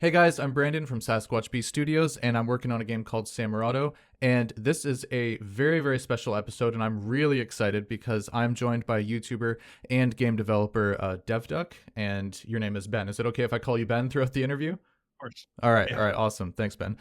Hey guys, I'm Brandon from Sasquatch B Studios, and I'm working on a game called Samurado. And this is a very, very special episode, and I'm really excited because I'm joined by YouTuber and game developer DevDuck, and your name is Ben. Is it okay if I call you Ben throughout the interview? Course. All right, awesome. Thanks, Ben.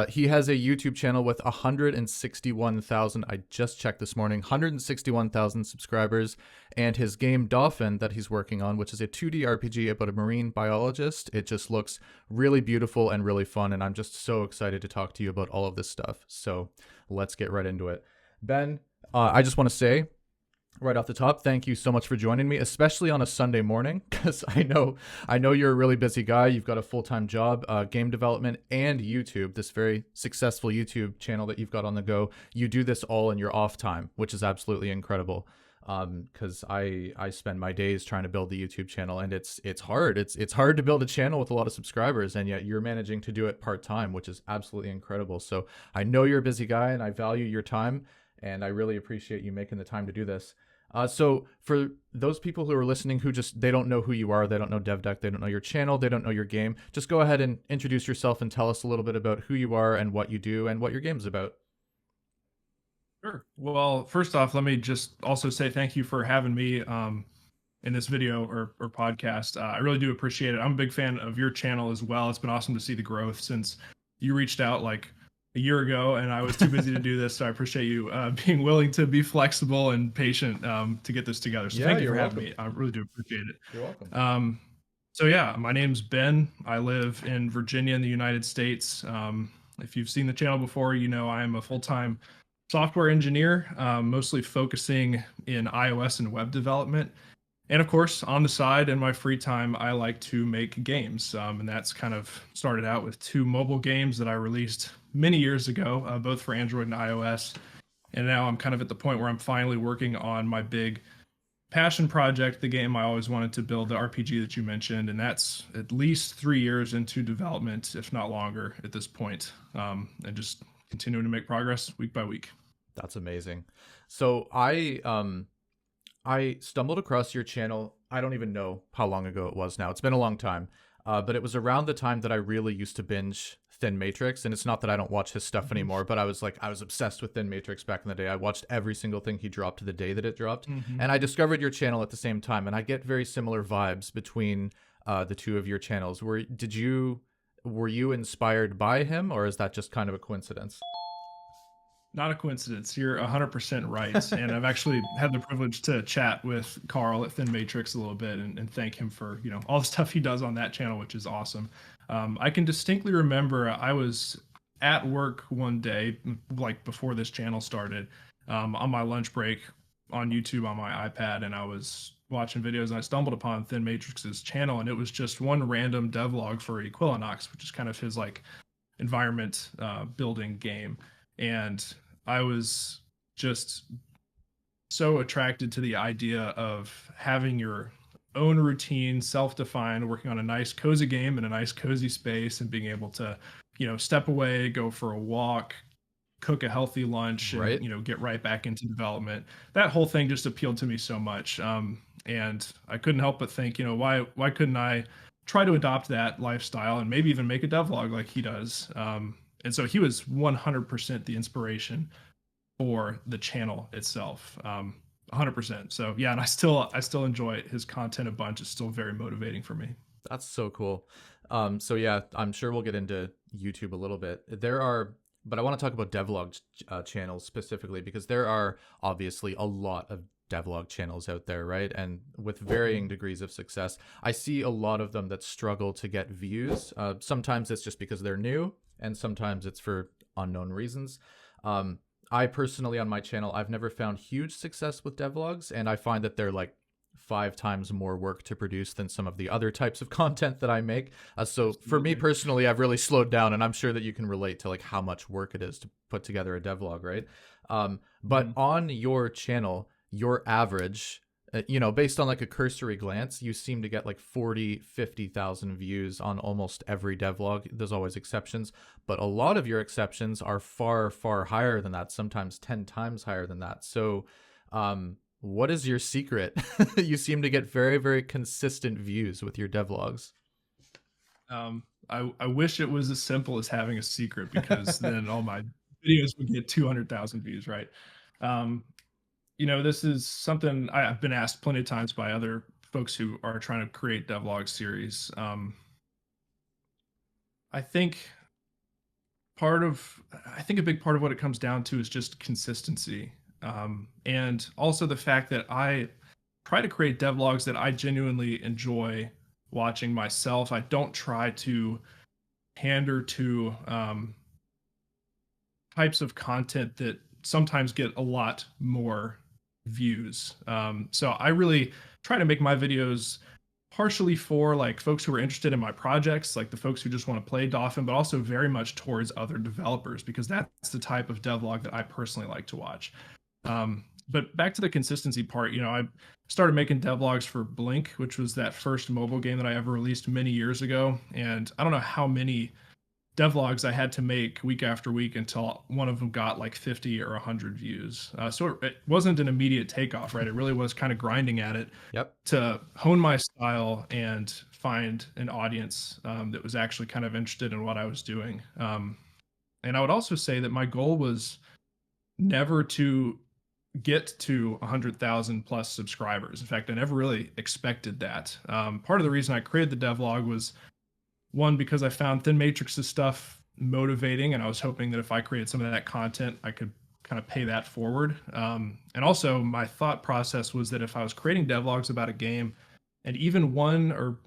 He has a YouTube channel with 161,000. I just checked this morning, 161,000 subscribers, and his game Dolphin that he's working on, which is a 2D RPG about a marine biologist. It just looks really beautiful and really fun, and I'm just so excited to talk to you about all of this stuff. So let's get right into it. Ben, I just want to say right off the top, thank you so much for joining me, especially on a Sunday morning, because I know you're a really busy guy. You've got a full-time job, game development, and YouTube, this very successful YouTube channel that you've got on the go. You do this all in your off time, which is absolutely incredible. Because I spend my days trying to build the YouTube channel, and it's hard. It's hard to build a channel with a lot of subscribers, and yet you're managing to do it part-time, which is absolutely incredible. So I know you're a busy guy, and I value your time, and I really appreciate you making the time to do this. So for those people who are listening who they don't know who you are, they don't know DevDuck, they don't know your channel, they don't know your game, just go ahead and introduce yourself and tell us a little bit about who you are and what you do and what your game's about. Sure. Well, first off, let me just also say thank you for having me in this video or podcast. I really do appreciate it. I'm a big fan of your channel as well. It's been awesome to see the growth since you reached out like a year ago, and I was too busy to do this. So I appreciate you being willing to be flexible and patient to get this together. So thank you for having me. I really do appreciate it. You're welcome. So yeah, my name's Ben. I live in Virginia in the United States. If you've seen the channel before, you know I am a full-time software engineer, mostly focusing in iOS and web development. And of course, on the side in my free time, I like to make games. And that's kind of started out with two mobile games that I released many years ago, both for Android and iOS. And now I'm kind of at the point where I'm finally working on my big passion project, the game I always wanted to build, the RPG that you mentioned. And that's at least 3 years into development, if not longer at this point. And just continuing to make progress week by week. That's amazing. So I stumbled across your channel. I don't even know how long ago it was now. It's been a long time. But it was around the time that I really used to binge Thin Matrix. And it's not that I don't watch his stuff anymore, but I was obsessed with Thin Matrix back in the day. I watched every single thing he dropped the day that it dropped. And I discovered your channel at the same time. And I get very similar vibes between the two of your channels. Were you inspired by him, or is that just kind of a coincidence? Not a coincidence. You're 100% right. And I've actually had the privilege to chat with Carl at Thin Matrix a little bit and thank him for, all the stuff he does on that channel, which is awesome. I can distinctly remember I was at work one day, like before this channel started, on my lunch break on YouTube on my iPad, and I was watching videos and I stumbled upon Thin Matrix's channel, and it was just one random devlog for Equilinox, which is kind of his like environment building game. And I was just so attracted to the idea of having your own routine, self-defined, working on a nice cozy game in a nice cozy space, and being able to, step away, go for a walk, cook a healthy lunch, and Right. get right back into development. That whole thing just appealed to me so much, and I couldn't help but think, why couldn't I try to adopt that lifestyle and maybe even make a devlog like he does? And so he was 100% the inspiration for the channel itself. 100%. So yeah, and I still enjoy his content a bunch. It's still very motivating for me. That's so cool. So yeah, I'm sure we'll get into YouTube a little bit. But I want to talk about devlog channels specifically, because there are obviously a lot of devlog channels out there, right? And with varying degrees of success. I see a lot of them that struggle to get views. Sometimes it's just because they're new, and sometimes it's for unknown reasons. I personally, on my channel, I've never found huge success with devlogs, and I find that they're like 5 times more work to produce than some of the other types of content that I make. So for me personally, I've really slowed down, and I'm sure that you can relate to like how much work it is to put together a devlog, right? But on your channel, your average, based on like a cursory glance, you seem to get like 40, 50,000 views on almost every devlog. There's always exceptions, but a lot of your exceptions are far, far higher than that, sometimes 10 times higher than that. So what is your secret? You seem to get very, very consistent views with your devlogs. I wish it was as simple as having a secret, because then all my videos would get 200,000 views, right? Um, this is something I've been asked plenty of times by other folks who are trying to create devlog series. I think I think a big part of what it comes down to is just consistency. And also the fact that I try to create devlogs that I genuinely enjoy watching myself. I don't try to pander to types of content that sometimes get a lot more views. So I really try to make my videos partially for like folks who are interested in my projects, like the folks who just want to play Dauphin, but also very much towards other developers, because that's the type of devlog that I personally like to watch. But back to the consistency part, I started making devlogs for Blink, which was that first mobile game that I ever released many years ago. And I don't know how many devlogs I had to make week after week until one of them got like 50 or 100 views. So it wasn't an immediate takeoff, right? It really was kind of grinding at it Yep. to hone my style and find an audience that was actually kind of interested in what I was doing. And I would also say that my goal was never to get to 100,000 plus subscribers. In fact, I never really expected that. Part of the reason I created the devlog was, one, because I found Thin Matrix's stuff motivating, and I was hoping that if I created some of that content, I could kind of pay that forward. And also, my thought process was that if I was creating devlogs about a game, and even one or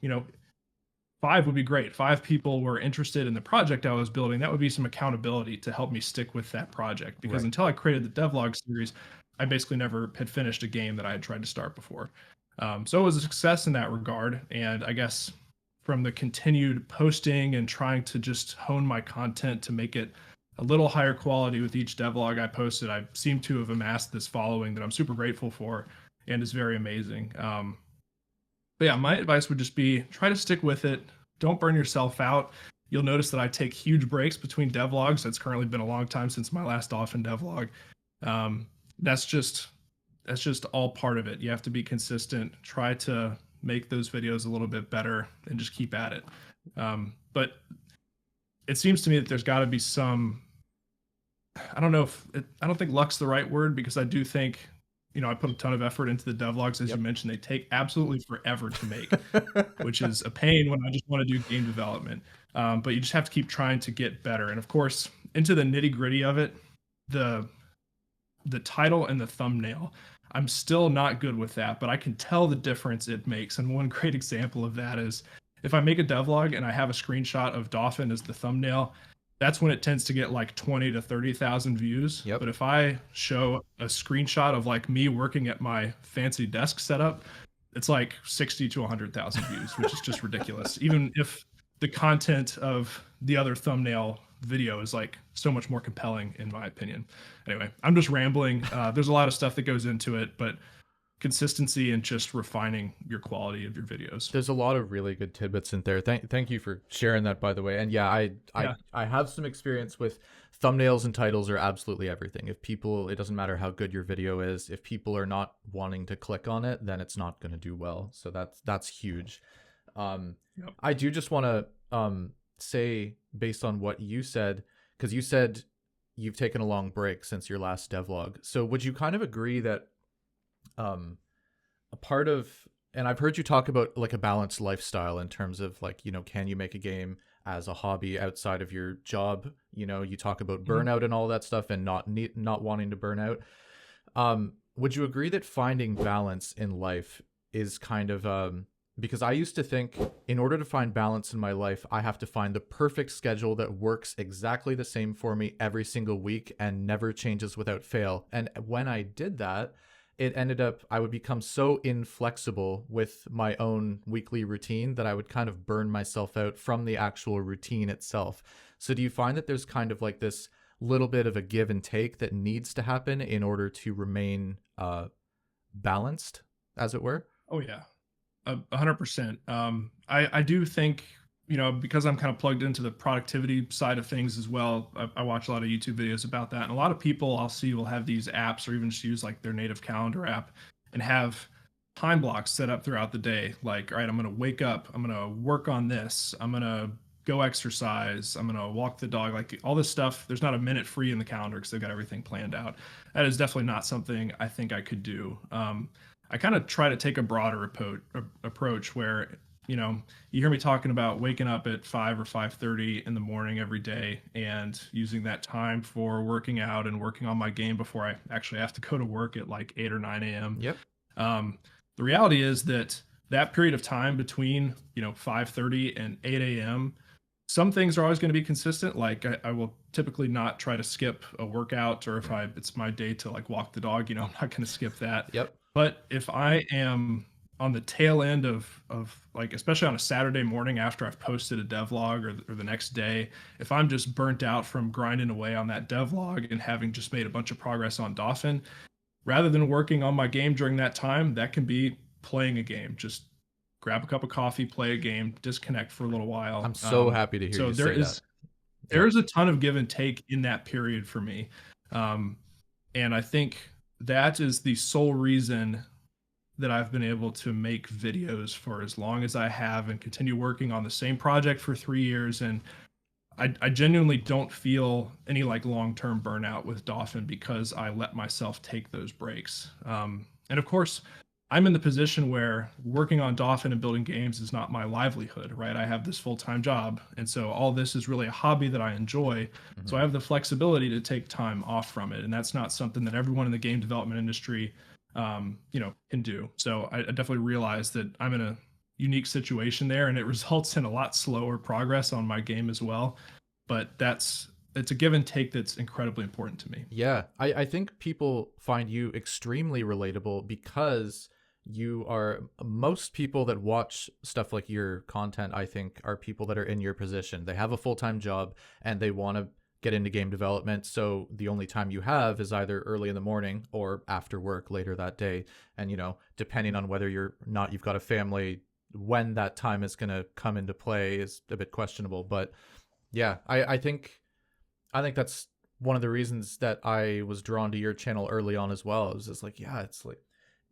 five would be great. Five people were interested in the project I was building. That would be some accountability to help me stick with that project. Because Right. until I created the devlog series, I basically never had finished a game that I had tried to start before. So it was a success in that regard. And I guess from the continued posting and trying to just hone my content to make it a little higher quality with each devlog I posted, I seem to have amassed this following that I'm super grateful for and is very amazing. But yeah, my advice would just be try to stick with it. Don't burn yourself out. You'll notice that I take huge breaks between devlogs. It's currently been a long time since my last Dolphin devlog. Um, that's just all part of it. You have to be consistent. Try to make those videos a little bit better and just keep at it. But it seems to me that there's got to be some. I don't know I don't think luck's the right word, because I do think I put a ton of effort into the devlogs. As Yep. you mentioned, they take absolutely forever to make, which is a pain when I just want to do game development. But you just have to keep trying to get better. And of course, into the nitty gritty of it, the title and the thumbnail, I'm still not good with that, but I can tell the difference it makes. And one great example of that is if I make a devlog and I have a screenshot of Dauphin as the thumbnail, that's when it tends to get like 20 to 30,000 views. Yep. But if I show a screenshot of like me working at my fancy desk setup, it's like 60 to 100,000 views, which is just ridiculous. Even if the content of the other thumbnail video is like so much more compelling, in my opinion. Anyway, I'm just rambling. There's a lot of stuff that goes into it, but consistency and just refining your quality of your videos. There's a lot of really good tidbits in there. Thank you for sharing that, by the way. And yeah, I have some experience with thumbnails and titles are absolutely everything. If people, it doesn't matter how good your video is, if people are not wanting to click on it, then it's not going to do well. So that's huge. Yep. I do just want to say, based on what you said, because you said you've taken a long break since your last devlog. So would you kind of agree that a part of, and I've heard you talk about like a balanced lifestyle in terms of like, can you make a game as a hobby outside of your job? You talk about burnout and all that stuff, and not wanting to burn out. Would you agree that finding balance in life is kind of, because I used to think in order to find balance in my life, I have to find the perfect schedule that works exactly the same for me every single week and never changes without fail. And when I did that, it ended up, I would become so inflexible with my own weekly routine that I would kind of burn myself out from the actual routine itself. So do you find that there's kind of like this little bit of a give and take that needs to happen in order to remain balanced, as it were? Oh yeah, 100%. I do think, because I'm kind of plugged into the productivity side of things as well. I watch a lot of YouTube videos about that, and a lot of people I'll see will have these apps, or even just use like their native calendar app and have time blocks set up throughout the day. Like, all right, I'm going to wake up, I'm going to work on this, I'm going to go exercise, I'm going to walk the dog, like all this stuff. There's not a minute free in the calendar because they've got everything planned out. That is definitely not something I think I could do. I kind of try to take a broader approach where, you hear me talking about waking up at 5 or 5:30 in the morning every day and using that time for working out and working on my game before I actually have to go to work at like 8 or 9 a.m. Yep. Um, the reality is that that period of time between 5:30 and 8 a.m., some things are always going to be consistent. Like I will typically not try to skip a workout, or if it's my day to like walk the dog, I'm not going to skip that. Yep. But if I am on the tail end of like, especially on a Saturday morning after I've posted a devlog, or the next day, if I'm just burnt out from grinding away on that devlog and having just made a bunch of progress on Dauphin, rather than working on my game during that time, that can be playing a game. Just grab a cup of coffee, play a game, disconnect for a little while. I'm so happy to hear you say that. There is a ton of give and take in that period for me. And I think that is the sole reason that I've been able to make videos for as long as I have and continue working on the same project for 3 years. And I genuinely don't feel any like long-term burnout with Dolphin because I let myself take those breaks. And of course, I'm in the position where working on Dolphin and building games is not my livelihood, right? I have this full-time job. And so all this is really a hobby that I enjoy. Mm-hmm. So I have the flexibility to take time off from it. And that's not something that everyone in the game development industry, can do. So I definitely realize that I'm in a unique situation there, and it results in a lot slower progress on my game as well. But it's a give and take that's incredibly important to me. Yeah, I think people find you extremely relatable because most people that watch stuff like your content, I think, are people that are in your position. They have a full-time job and they want to get into game development. So the only time you have is either early in the morning or after work later that day. And, depending on whether you've got a family, when that time is going to come into play is a bit questionable. But yeah, I think that's one of the reasons that I was drawn to your channel early on as well. It was just like, yeah, it's like,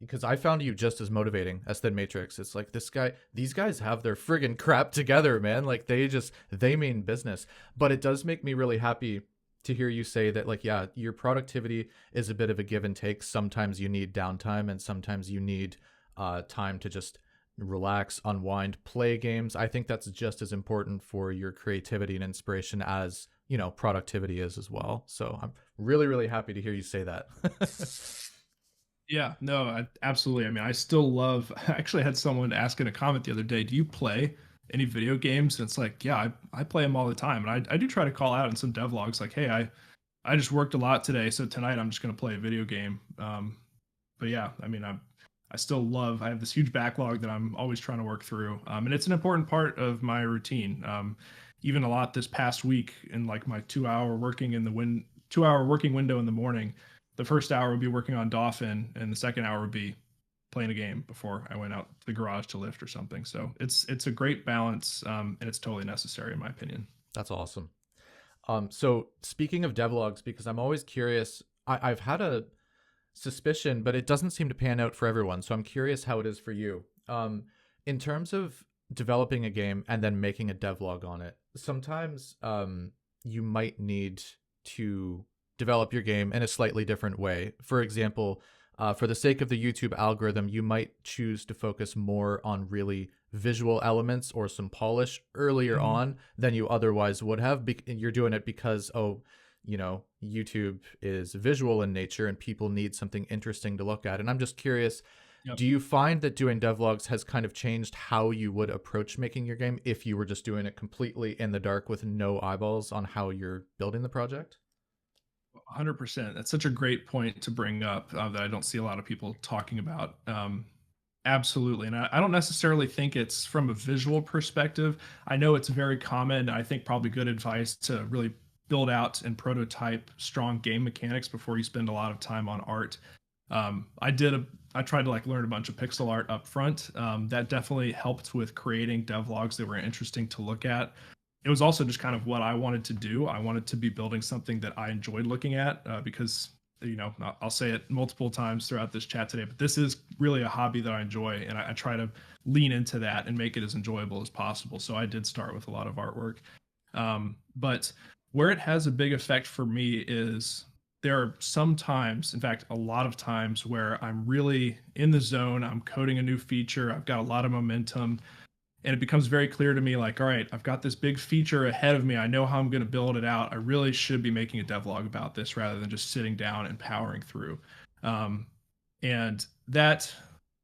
because I found you just as motivating as Thin Matrix. It's like these guys have their friggin' crap together, man. Like they mean business. But it does make me really happy to hear you say that, like, yeah, your productivity is a bit of a give and take. Sometimes you need downtime and sometimes you need time to just relax, unwind, play games. I think that's just as important for your creativity and inspiration as, productivity is as well. So I'm really, really happy to hear you say that. Yeah, no, absolutely. I mean, I still love, I actually had someone ask in a comment the other day, do you play any video games? And it's like, yeah, I play them all the time. And I do try to call out in some devlogs like, hey, I just worked a lot today, so tonight I'm just going to play a video game. But yeah, I mean, I still I have this huge backlog that I'm always trying to work through. And it's an important part of my routine. Even a lot this past week in like my 2-hour working window in the morning, the first hour would be working on Dauphin, and the second hour would be playing a game before I went out to the garage to lift or something. So it's a great balance, and it's totally necessary in my opinion. That's awesome. So speaking of devlogs, because I'm always curious, I've had a suspicion, but it doesn't seem to pan out for everyone. So I'm curious how it is for you. In terms of developing a game and then making a devlog on it, sometimes you might need to develop your game in a slightly different way. For example, for the sake of the YouTube algorithm, you might choose to focus more on really visual elements or some polish earlier on than you otherwise would have. You're doing it because, YouTube is visual in nature and people need something interesting to look at. And I'm just curious, do you find that doing devlogs has kind of changed how you would approach making your game if you were just doing it completely in the dark with no eyeballs on how you're building the project? 100%. That's such a great point to bring up that I don't see a lot of people talking about. Absolutely. And I don't necessarily think it's from a visual perspective. I know it's very common. I think probably good advice to really build out and prototype strong game mechanics before you spend a lot of time on art. I tried to like learn a bunch of pixel art up front. That definitely helped with creating devlogs that were interesting to look at. It was also just kind of what I wanted to do. I wanted to be building something that I enjoyed looking at because I'll say it multiple times throughout this chat today, but this is really a hobby that I enjoy, and I try to lean into that and make it as enjoyable as possible. So I did start with a lot of artwork. But where it has a big effect for me is there are some times, in fact, a lot of times, where I'm really in the zone. I'm coding a new feature. I've got a lot of momentum, and it becomes very clear to me, like, all right, I've got this big feature ahead of me. I know how I'm going to build it out. I really should be making a devlog about this rather than just sitting down and powering through. And that,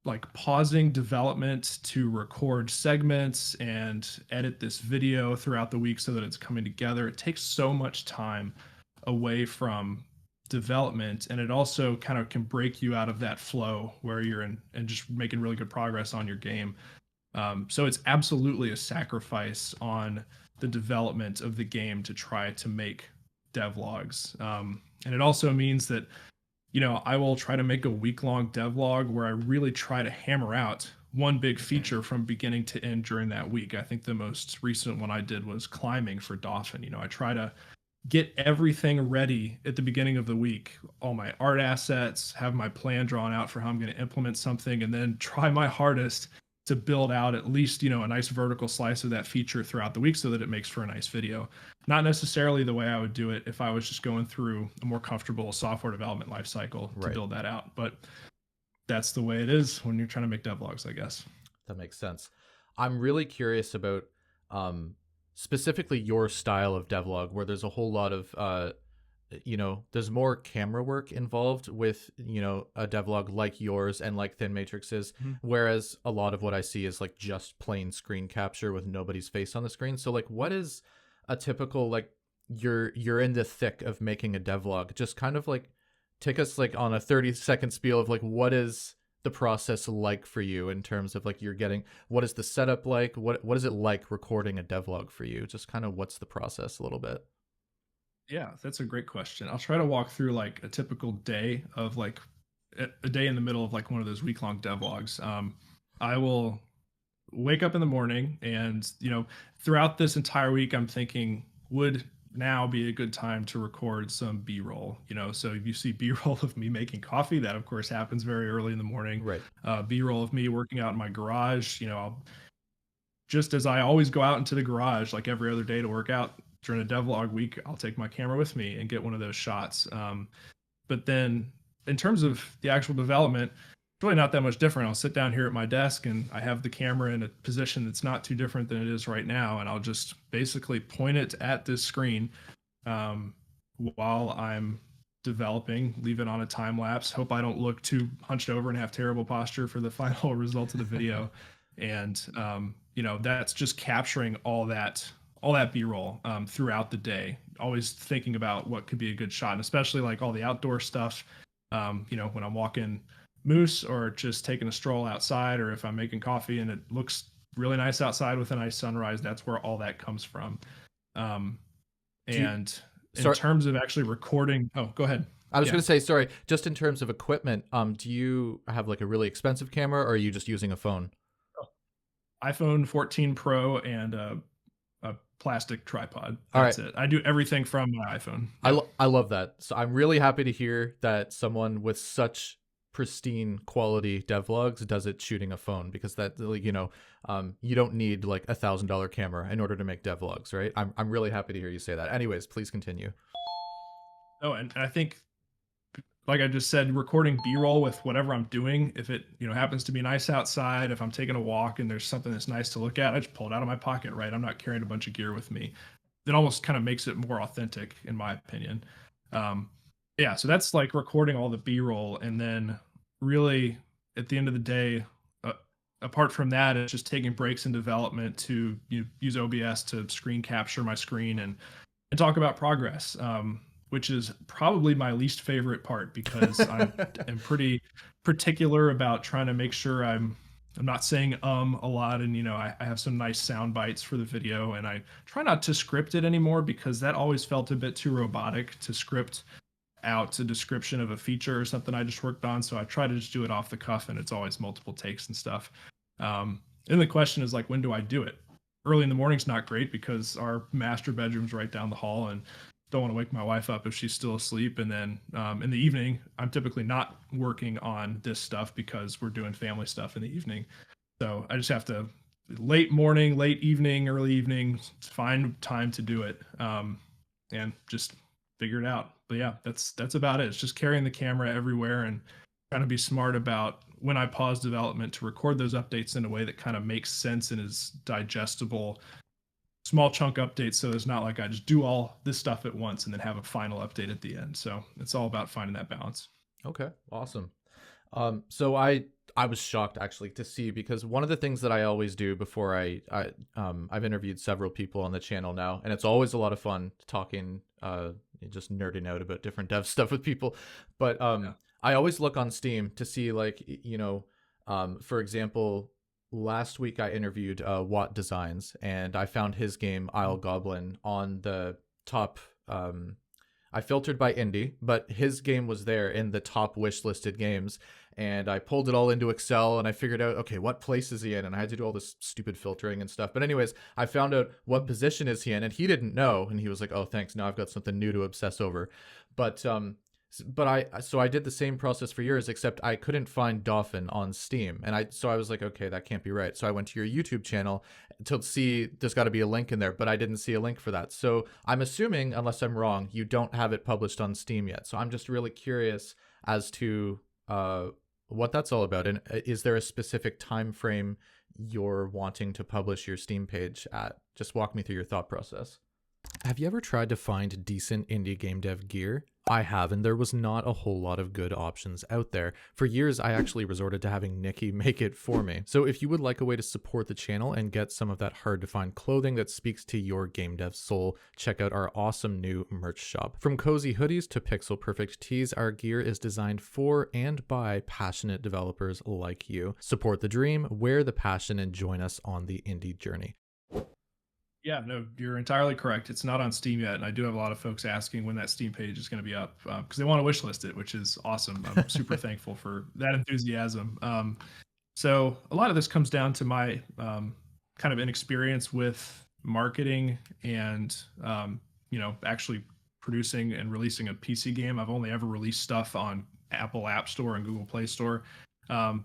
like, pausing development to record segments and edit this video throughout the week so that it's coming together, it takes so much time away from development, and it also kind of can break you out of that flow where you're in and just making really good progress on your game. So it's absolutely a sacrifice on the development of the game to try to make devlogs. And it also means that, I will try to make a week-long devlog where I really try to hammer out one big feature from beginning to end during that week. I think the most recent one I did was climbing for Dauphin. I try to get everything ready at the beginning of the week, all my art assets, have my plan drawn out for how I'm going to implement something, and then try my hardest to build out at least, a nice vertical slice of that feature throughout the week so that it makes for a nice video. Not necessarily the way I would do it if I was just going through a more comfortable software development lifecycle to build that out. But that's the way it is when you're trying to make devlogs, I guess. That makes sense. I'm really curious about specifically your style of devlog, where there's a whole lot of there's more camera work involved with, a devlog like yours and like Thin Matrix's, whereas a lot of what I see is like just plain screen capture with nobody's face on the screen. So like, what is a typical, like, you're in the thick of making a devlog? Just kind of like take us like on a 30-second spiel of like, what is the process like for you in terms of like what is the setup like? What is it like recording a devlog for you? Just kind of what's the process a little bit? Yeah, that's a great question. I'll try to walk through like a typical day of like a day in the middle of like one of those week-long devlogs. I will wake up in the morning and, throughout this entire week, I'm thinking, would now be a good time to record some B-roll? So if you see B-roll of me making coffee, that of course happens very early in the morning. Right. B-roll of me working out in my garage, just as I always go out into the garage like every other day to work out, during a devlog week, I'll take my camera with me and get one of those shots. But then in terms of the actual development, it's really not that much different. I'll sit down here at my desk and I have the camera in a position that's not too different than it is right now. And I'll just basically point it at this screen while I'm developing, leave it on a time lapse. Hope I don't look too hunched over and have terrible posture for the final results of the video. And, that's just capturing all that B-roll throughout the day, always thinking about what could be a good shot, and especially like all the outdoor stuff, when I'm walking moose or just taking a stroll outside, or if I'm making coffee and it looks really nice outside with a nice sunrise, that's where all that comes from. In terms of actually recording, go ahead. I was going to say, sorry, just in terms of equipment, do you have like a really expensive camera, or are you just using a phone? iPhone 14 Pro and a plastic tripod. That's it. I do everything from my iPhone. I love that. So I'm really happy to hear that someone with such pristine quality devlogs does it shooting a phone, because that, you don't need like $1,000 camera in order to make devlogs, right? I'm really happy to hear you say that. Anyways, please continue. Oh, and I think, like I just said, recording B-roll with whatever I'm doing, if it happens to be nice outside, if I'm taking a walk and there's something that's nice to look at, I just pull it out of my pocket, right? I'm not carrying a bunch of gear with me. It almost kind of makes it more authentic, in my opinion. So that's like recording all the B-roll, and then really at the end of the day, apart from that, it's just taking breaks in development to use OBS to screen capture my screen and talk about progress. Which is probably my least favorite part, because I am pretty particular about trying to make sure I'm not saying a lot, and I have some nice sound bites for the video, and I try not to script it anymore, because that always felt a bit too robotic to script out a description of a feature or something I just worked on. So I try to just do it off the cuff, and it's always multiple takes and stuff. And the question is like, when do I do it? Early in the morning's not great, because our master bedroom's right down the hall, and don't want to wake my wife up if she's still asleep. And then in the evening, I'm typically not working on this stuff because we're doing family stuff in the evening. So I just have to late morning, late evening, early evening, find time to do it, and just figure it out. But yeah, that's about it. It's just carrying the camera everywhere and trying to be smart about when I pause development to record those updates in a way that kind of makes sense and is digestible. Small chunk updates, so it's not like I just do all this stuff at once and then have a final update at the end. So it's all about finding that balance. Okay, awesome. So I was shocked actually to see, because one of the things that I always do before I've interviewed several people on the channel now, and it's always a lot of fun talking, just nerding out about different dev stuff with people. But Yeah. I always look on Steam to see, like, for example, last week I interviewed Watt Designs, and I found his game Isle Goblin on the top. I filtered by indie, but his game was there in the top wish listed games. And I pulled it all into Excel and I figured out, okay, what place is he in? And I had to do all this stupid filtering and stuff. But anyways, I found out what position is he in, and he didn't know. And he was like, oh, thanks. Now I've got something new to obsess over. But I did the same process for yours, except I couldn't find Dauphin on Steam, and I was like, okay, that can't be right. So I went to your YouTube channel to see there's got to be a link in there, but I didn't see a link for that. So I'm assuming, unless I'm wrong, you don't have it published on Steam yet. So I'm just really curious as to what that's all about, and is there a specific time frame you're wanting to publish your Steam page at? Just walk me through your thought process. Have you ever tried to find decent indie game dev gear? I have, and there was not a whole lot of good options out there. For years, I actually resorted to having Nikki make it for me. So if you would like a way to support the channel and get some of that hard-to-find clothing that speaks to your game dev soul, check out our awesome new merch shop. From cozy hoodies to pixel-perfect tees, our gear is designed for and by passionate developers like you. Support the dream, wear the passion, and join us on the indie journey. Yeah, no, you're entirely correct. It's not on Steam yet, and I do have a lot of folks asking when that Steam page is going to be up because they want to wishlist it, which is awesome. I'm super thankful for that enthusiasm. So a lot of this comes down to my kind of inexperience with marketing and actually producing and releasing a PC game. I've only ever released stuff on Apple App Store and Google Play Store. The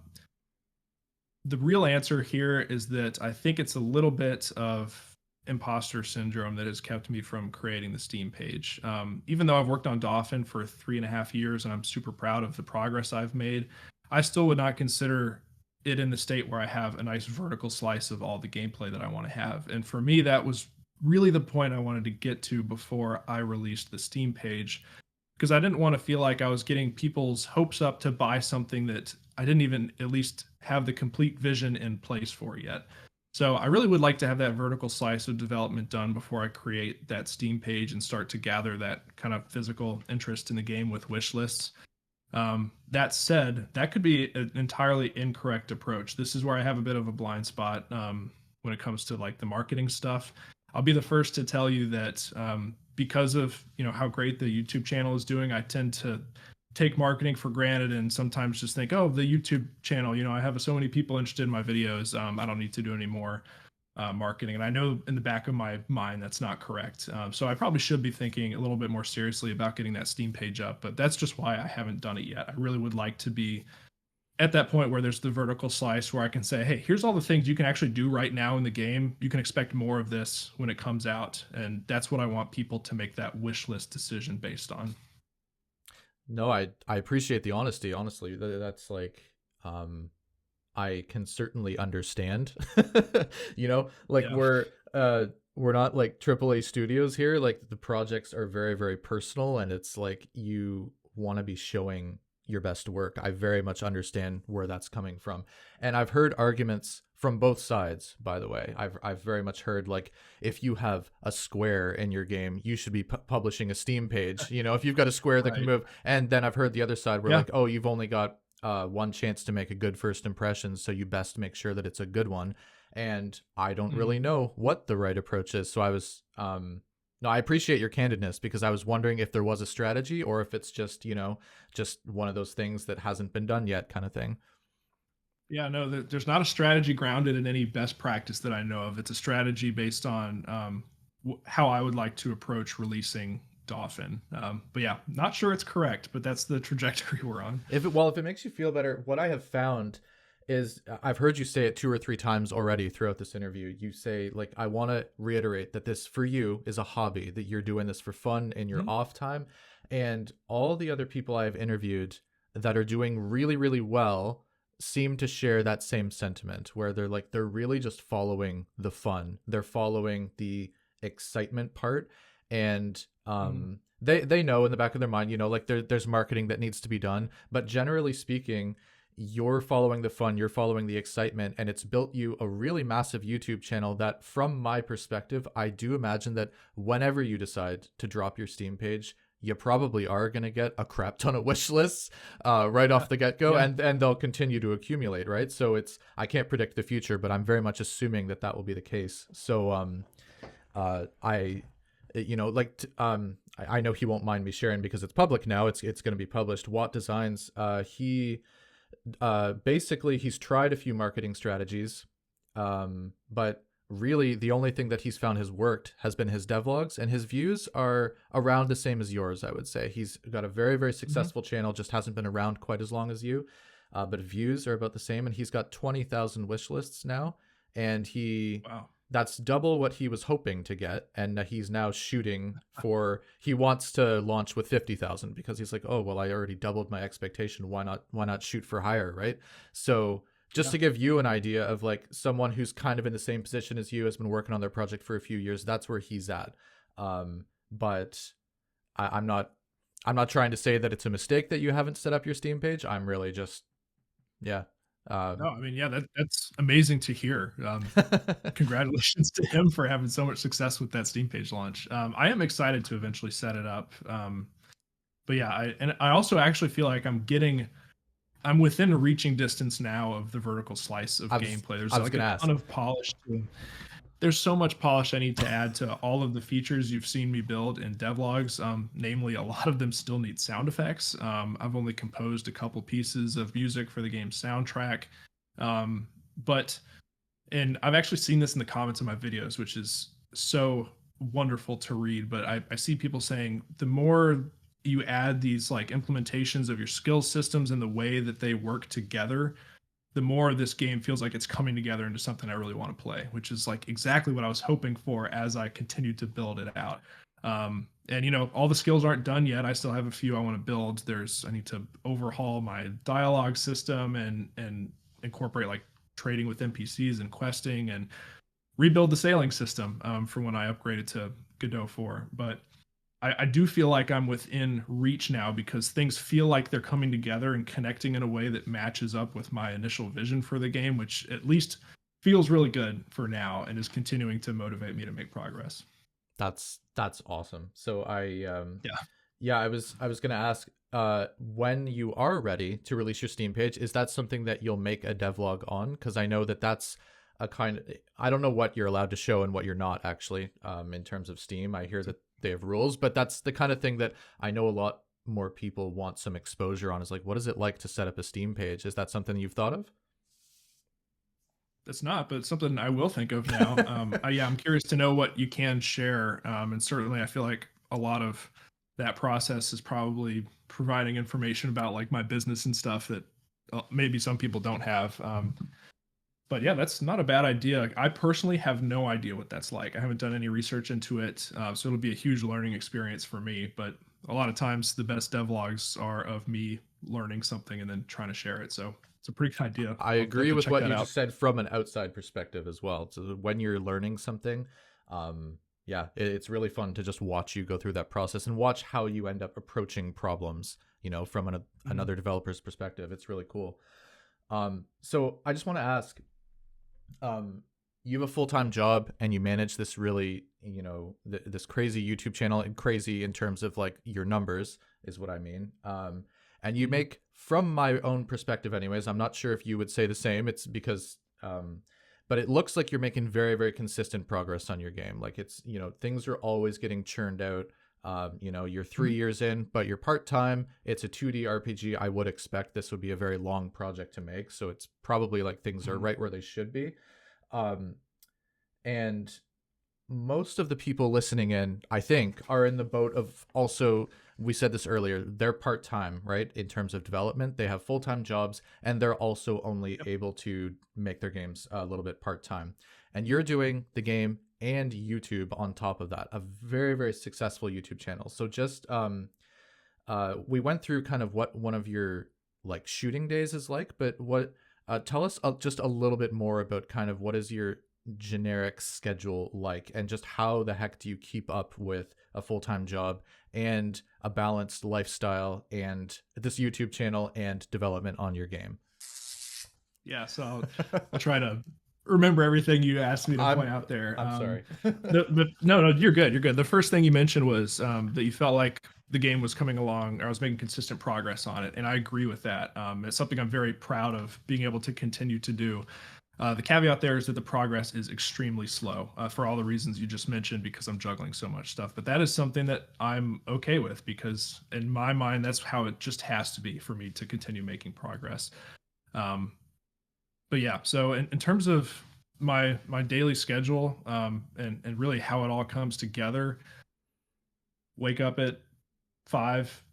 real answer here is that I think it's a little bit of imposter syndrome that has kept me from creating the Steam page. Even though I've worked on Dolphin for 3.5 years and I'm super proud of the progress I've made, I still would not consider it in the state where I have a nice vertical slice of all the gameplay that I want to have. And for me, that was really the point I wanted to get to before I released the Steam page, because I didn't want to feel like I was getting people's hopes up to buy something that I didn't even at least have the complete vision in place for yet. So I really would like to have that vertical slice of development done before I create that Steam page and start to gather that kind of physical interest in the game with wish lists. That said, that could be an entirely incorrect approach. This is where I have a bit of a blind spot when it comes to like the marketing stuff. I'll be the first to tell you that because of how great the YouTube channel is doing, I tend to take marketing for granted and sometimes just think, oh, the YouTube channel, I have so many people interested in my videos. I don't need to do any more marketing. And I know in the back of my mind that's not correct. So I probably should be thinking a little bit more seriously about getting that Steam page up, but that's just why I haven't done it yet. I really would like to be at that point where there's the vertical slice where I can say, hey, here's all the things you can actually do right now in the game. You can expect more of this when it comes out. And that's what I want people to make that wish list decision based on. No, I appreciate the honesty. Honestly, that's like, I can certainly understand. Like Yeah. we're not like AAA studios here. Like the projects are very, very personal, and it's like you want to be showing your best work. I very much understand where that's coming from, and I've heard arguments from both sides. By the way, I've very much heard like, if you have a square in your game, you should be publishing a Steam page. If you've got a square that can Right. move. And then I've heard the other side where Yeah. like, oh, you've only got one chance to make a good first impression, so you best make sure that it's a good one. And I don't really know what the right approach is. So I was no, I appreciate your candidness, because I was wondering if there was a strategy or if it's just, just one of those things that hasn't been done yet kind of thing. Yeah, no, there's not a strategy grounded in any best practice that I know of. It's a strategy based on how I would like to approach releasing Dolphin. But yeah, not sure it's correct, but that's the trajectory we're on. If it makes you feel better, what I have found is I've heard you say it 2 or 3 times already throughout this interview. You say, like, I want to reiterate that this for you is a hobby, that you're doing this for fun in your off time. And all the other people I've interviewed that are doing really, really well seem to share that same sentiment, where they're really just following the fun. They're following the excitement part. And they know in the back of their mind, like there's marketing that needs to be done. But generally speaking, you're following the fun, you're following the excitement, and it's built you a really massive YouTube channel that, from my perspective, I do imagine that whenever you decide to drop your Steam page, you probably are going to get a crap ton of wish lists right off the get-go, and they'll continue to accumulate, right? So I can't predict the future, but I'm very much assuming that will be the case. So I know he won't mind me sharing because it's public now. It's going to be published. Watt Designs, basically he's tried a few marketing strategies, but really the only thing that he's found has worked has been his devlogs, and his views are around the same as yours. I would say he's got a very, very successful channel, just hasn't been around quite as long as you, but views are about the same, and he's got 20,000 wish lists now, and that's double what he was hoping to get, and he's now shooting for, he wants to launch with 50,000 because he's like, oh well, I already doubled my expectation, why not shoot for higher, right? So just to give you an idea of like someone who's kind of in the same position as you, has been working on their project for a few years, that's where he's at. But I'm not trying to say that it's a mistake that you haven't set up your Steam page. I'm really just no, I mean, that's amazing to hear. Congratulations to him for having so much success with that Steam page launch. I am excited to eventually set it up. But yeah, I also actually feel like I'm within reaching distance now of the vertical slice of gameplay. There's like a ton of polish there's so much polish I need to add to all of the features you've seen me build in devlogs. Namely, a lot of them still need sound effects. I've only composed a couple pieces of music for the game's soundtrack. And I've actually seen this in the comments of my videos, which is so wonderful to read. But I see people saying the more you add these like implementations of your skill systems and the way that they work together, the more this game feels like it's coming together into something I really want to play, which is like exactly what I was hoping for as I continued to build it out. And all the skills aren't done yet. I still have a few I want to build. I need to overhaul my dialogue system and incorporate like trading with NPCs and questing, and rebuild the sailing system from when I upgraded to Godot 4. But I do feel like I'm within reach now because things feel like they're coming together and connecting in a way that matches up with my initial vision for the game, which at least feels really good for now and is continuing to motivate me to make progress. That's awesome. So I was going to ask, when you are ready to release your Steam page, is that something that you'll make a devlog on? Because I know that's a kind of, I don't know what you're allowed to show and what you're not actually, in terms of Steam. I hear that they have rules, but that's the kind of thing that I know a lot more people want some exposure on, is like, what is it like to set up a Steam page? Is that something you've thought of? That's not, but it's something I will think of now. I'm curious to know what you can share. And certainly I feel like a lot of that process is probably providing information about like my business and stuff that maybe some people don't have. But yeah, that's not a bad idea. I personally have no idea what that's like. I haven't done any research into it. So it'll be a huge learning experience for me. But a lot of times the best devlogs are of me learning something and then trying to share it. So it's a pretty good idea. I agree with what you just said from an outside perspective as well. So when you're learning something, it's really fun to just watch you go through that process and watch how you end up approaching problems, from another developer's perspective. It's really cool. So I just want to ask, you have a full-time job and you manage this really, this crazy YouTube channel, and crazy in terms of like your numbers is what I mean. And you make, from my own perspective anyways, I'm not sure if you would say the same. It's because, but it looks like you're making very, very consistent progress on your game. Like it's, things are always getting churned out. You're 3 years in, but you're part-time. It's a 2D RPG. I would expect this would be a very long project to make. So it's probably like things are right where they should be. And most of the people listening in, I think, are in the boat of also, we said this earlier, they're part-time, right? In terms of development, they have full-time jobs and they're also only Yep. able to make their games a little bit part-time. And you're doing the game and YouTube on top of that, a very, very successful YouTube channel. So just we went through kind of what one of your like shooting days is like, but what tell us just a little bit more about kind of what is your generic schedule like, and just how the heck do you keep up with a full-time job and a balanced lifestyle and this YouTube channel and development on your game? Yeah, so I'll try to remember everything you asked me to point out there. I'm sorry. No, you're good. You're good. The first thing you mentioned was that you felt like the game was coming along, or I was making consistent progress on it, and I agree with that. It's something I'm very proud of being able to continue to do. The caveat there is that the progress is extremely slow for all the reasons you just mentioned, because I'm juggling so much stuff. But that is something that I'm okay with, because in my mind, that's how it just has to be for me to continue making progress. Um, but yeah, so in terms of my daily schedule, and really how it all comes together, wake up at 5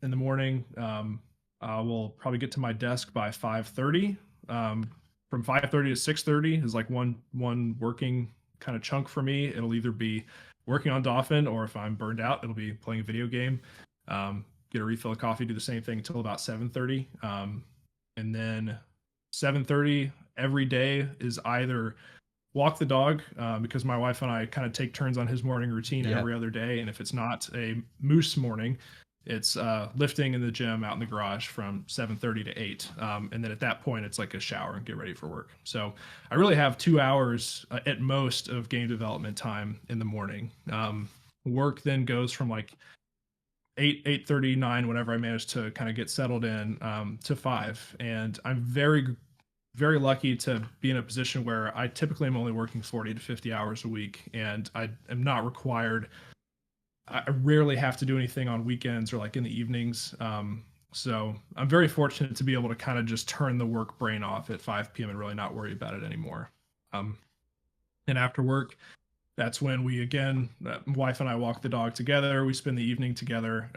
in the morning. I will probably get to my desk by 5:30. From 5:30 to 6:30 is like one working kind of chunk for me. It'll either be working on Dauphin, or if I'm burned out, it'll be playing a video game. Get a refill of coffee, do the same thing until about 7:30. And then 7:30 every day is either walk the dog, because my wife and I kind of take turns on his morning routine Yeah. every other day. And if it's not a moose morning, it's lifting in the gym out in the garage from 7:30 to 8. And then at that point, it's like a shower and get ready for work. So I really have 2 hours at most of game development time in the morning. Work then goes from like 8:39, whenever I manage to kind of get settled in, to 5. And I'm very, very lucky to be in a position where I typically am only working 40 to 50 hours a week, and I am not required. I rarely have to do anything on weekends or like in the evenings. So I'm very fortunate to be able to kind of just turn the work brain off at 5 p.m. and really not worry about it anymore. And after work, that's when we again, wife and I walk the dog together. We spend the evening together.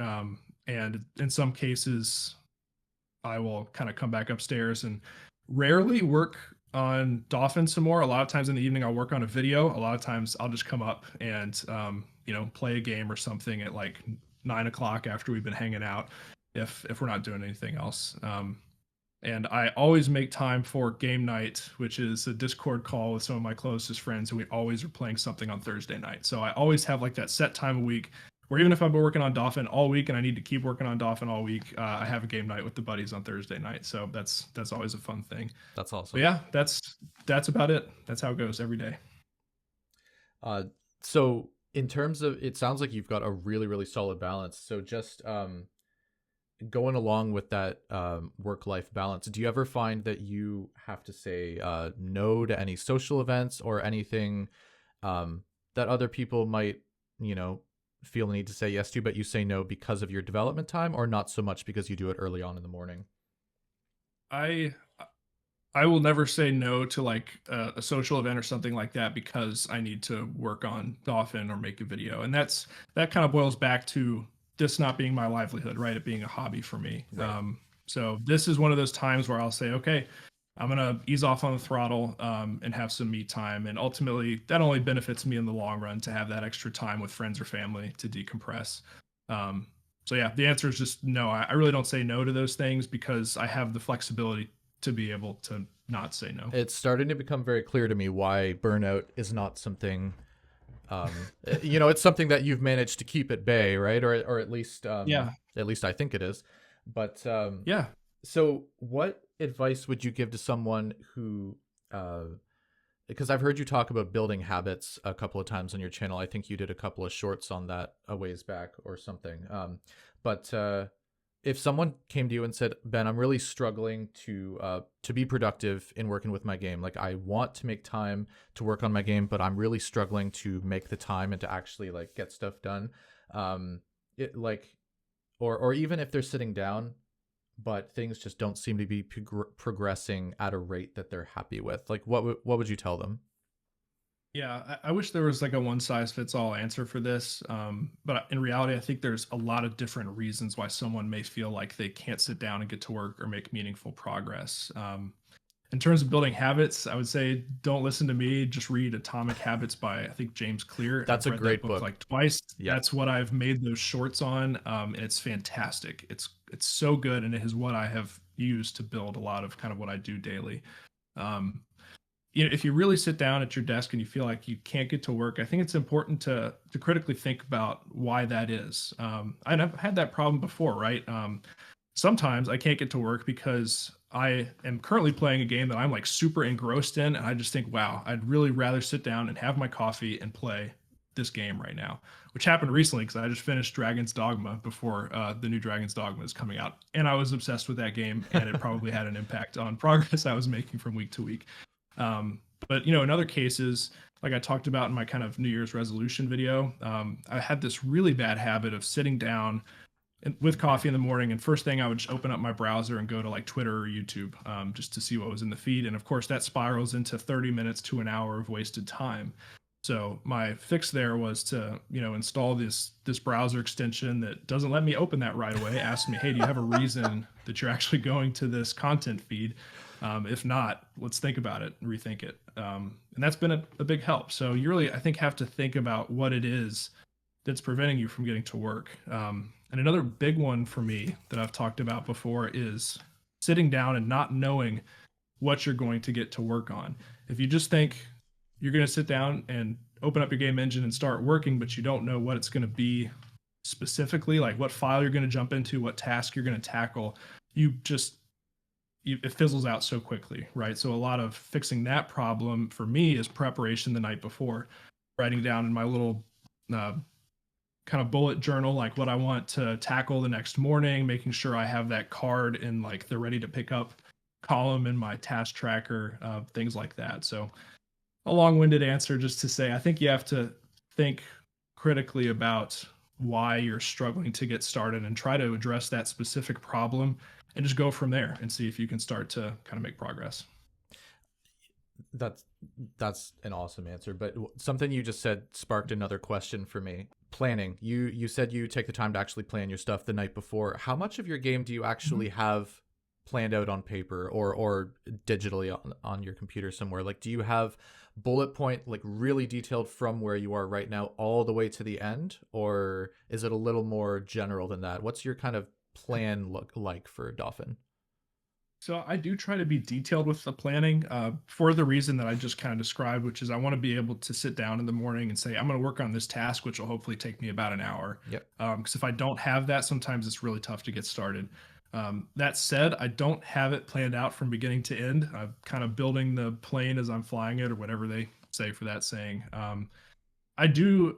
And in some cases, I will kind of come back upstairs and rarely work on Dolphin some more. A lot of times in the evening, I'll work on a video. A lot of times I'll just come up and, play a game or something at like 9 o'clock after we've been hanging out, if we're not doing anything else. And I always make time for game night, which is a Discord call with some of my closest friends, and we always are playing something on Thursday night. So I always have like that set time a week where even if I've been working on Dauphin all week and I need to keep working on Dauphin all week, I have a game night with the buddies on Thursday night. So that's always a fun thing. That's awesome. But yeah, that's about it. That's how it goes every day. So in terms of, it sounds like you've got a really, really solid balance. So just going along with that work-life balance, do you ever find that you have to say no to any social events or anything that other people might, feel the need to say yes to, but you say no because of your development time, or not so much because you do it early on in the morning? I will never say no to like a social event or something like that because I need to work on Dolphin or make a video. And that kind of boils back to this not being my livelihood, right? It being a hobby for me. Right. So this is one of those times where I'll say, okay, I'm going to ease off on the throttle, and have some me time. And ultimately that only benefits me in the long run to have that extra time with friends or family to decompress. So yeah, the answer is just no. I really don't say no to those things because I have the flexibility to be able to not say no. It's starting to become very clear to me why burnout is not something, it's something that you've managed to keep at bay, right? Or at least, Yeah. at least I think it is. But Yeah. so what advice would you give to someone who, because I've heard you talk about building habits a couple of times on your channel. I think you did a couple of shorts on that a ways back or something. But if someone came to you and said, Ben, I'm really struggling to be productive in working with my game. Like I want to make time to work on my game, but I'm really struggling to make the time and to actually like get stuff done. Or even if they're sitting down, but things just don't seem to be progressing at a rate that they're happy with. Like what would you tell them? Yeah, I wish there was like a one size fits all answer for this. But in reality, I think there's a lot of different reasons why someone may feel like they can't sit down and get to work or make meaningful progress. In terms of building habits, I would say don't listen to me. Just read Atomic Habits by I think James Clear. That's I've a read that great book book. like twice. Yeah. That's what I've made those shorts on, and it's fantastic. It's so good, and it is what I have used to build a lot of kind of what I do daily. Um, if you really sit down at your desk and you feel like you can't get to work, I think it's important to critically think about why that is. And I've had that problem before, right? Sometimes I can't get to work because I am currently playing a game that I'm like super engrossed in, and I just think, wow, I'd really rather sit down and have my coffee and play this game right now, which happened recently because I just finished Dragon's Dogma before the new Dragon's Dogma is coming out, and I was obsessed with that game, and it probably had an impact on progress I was making from week to week. But in other cases, like I talked about in my kind of New Year's resolution video, I had this really bad habit of sitting down with coffee in the morning, and first thing I would just open up my browser and go to like Twitter or YouTube, just to see what was in the feed. And of course, that spirals into 30 minutes to an hour of wasted time. So my fix there was to install this browser extension that doesn't let me open that right away. Ask me, hey, do you have a reason that you're actually going to this content feed? If not, let's think about it and rethink it. And that's been a big help. So you really, I think, have to think about what it is that's preventing you from getting to work. And another big one for me that I've talked about before is sitting down and not knowing what you're going to get to work on. If you just think you're going to sit down and open up your game engine and start working, but you don't know what it's going to be specifically, like what file you're going to jump into, what task you're going to tackle, it fizzles out so quickly, right? So a lot of fixing that problem for me is preparation the night before, writing down in my little kind of bullet journal like what I want to tackle the next morning, making sure I have that card in like the ready to pick up column in my task tracker, things like that. So a long-winded answer just to say I think you have to think critically about why you're struggling to get started and try to address that specific problem and just go from there and see if you can start to kind of make progress. That's that's an awesome answer, but something you just said sparked another question for me. Planning. You said you take the time to actually plan your stuff the night before. How much of your game do you actually have planned out on paper or digitally on your computer somewhere? Like, do you have bullet point, like really detailed from where you are right now all the way to the end, or is it a little more general than that? What's your kind of plan look like for Dolphin? So I do try to be detailed with the planning, for the reason that I just kind of described, which is I want to be able to sit down in the morning and say, I'm going to work on this task, which will hopefully take me about an hour. Yep. Because if I don't have that, sometimes it's really tough to get started. That said, I don't have it planned out from beginning to end. I'm kind of building the plane as I'm flying it, or whatever they say for that saying. I do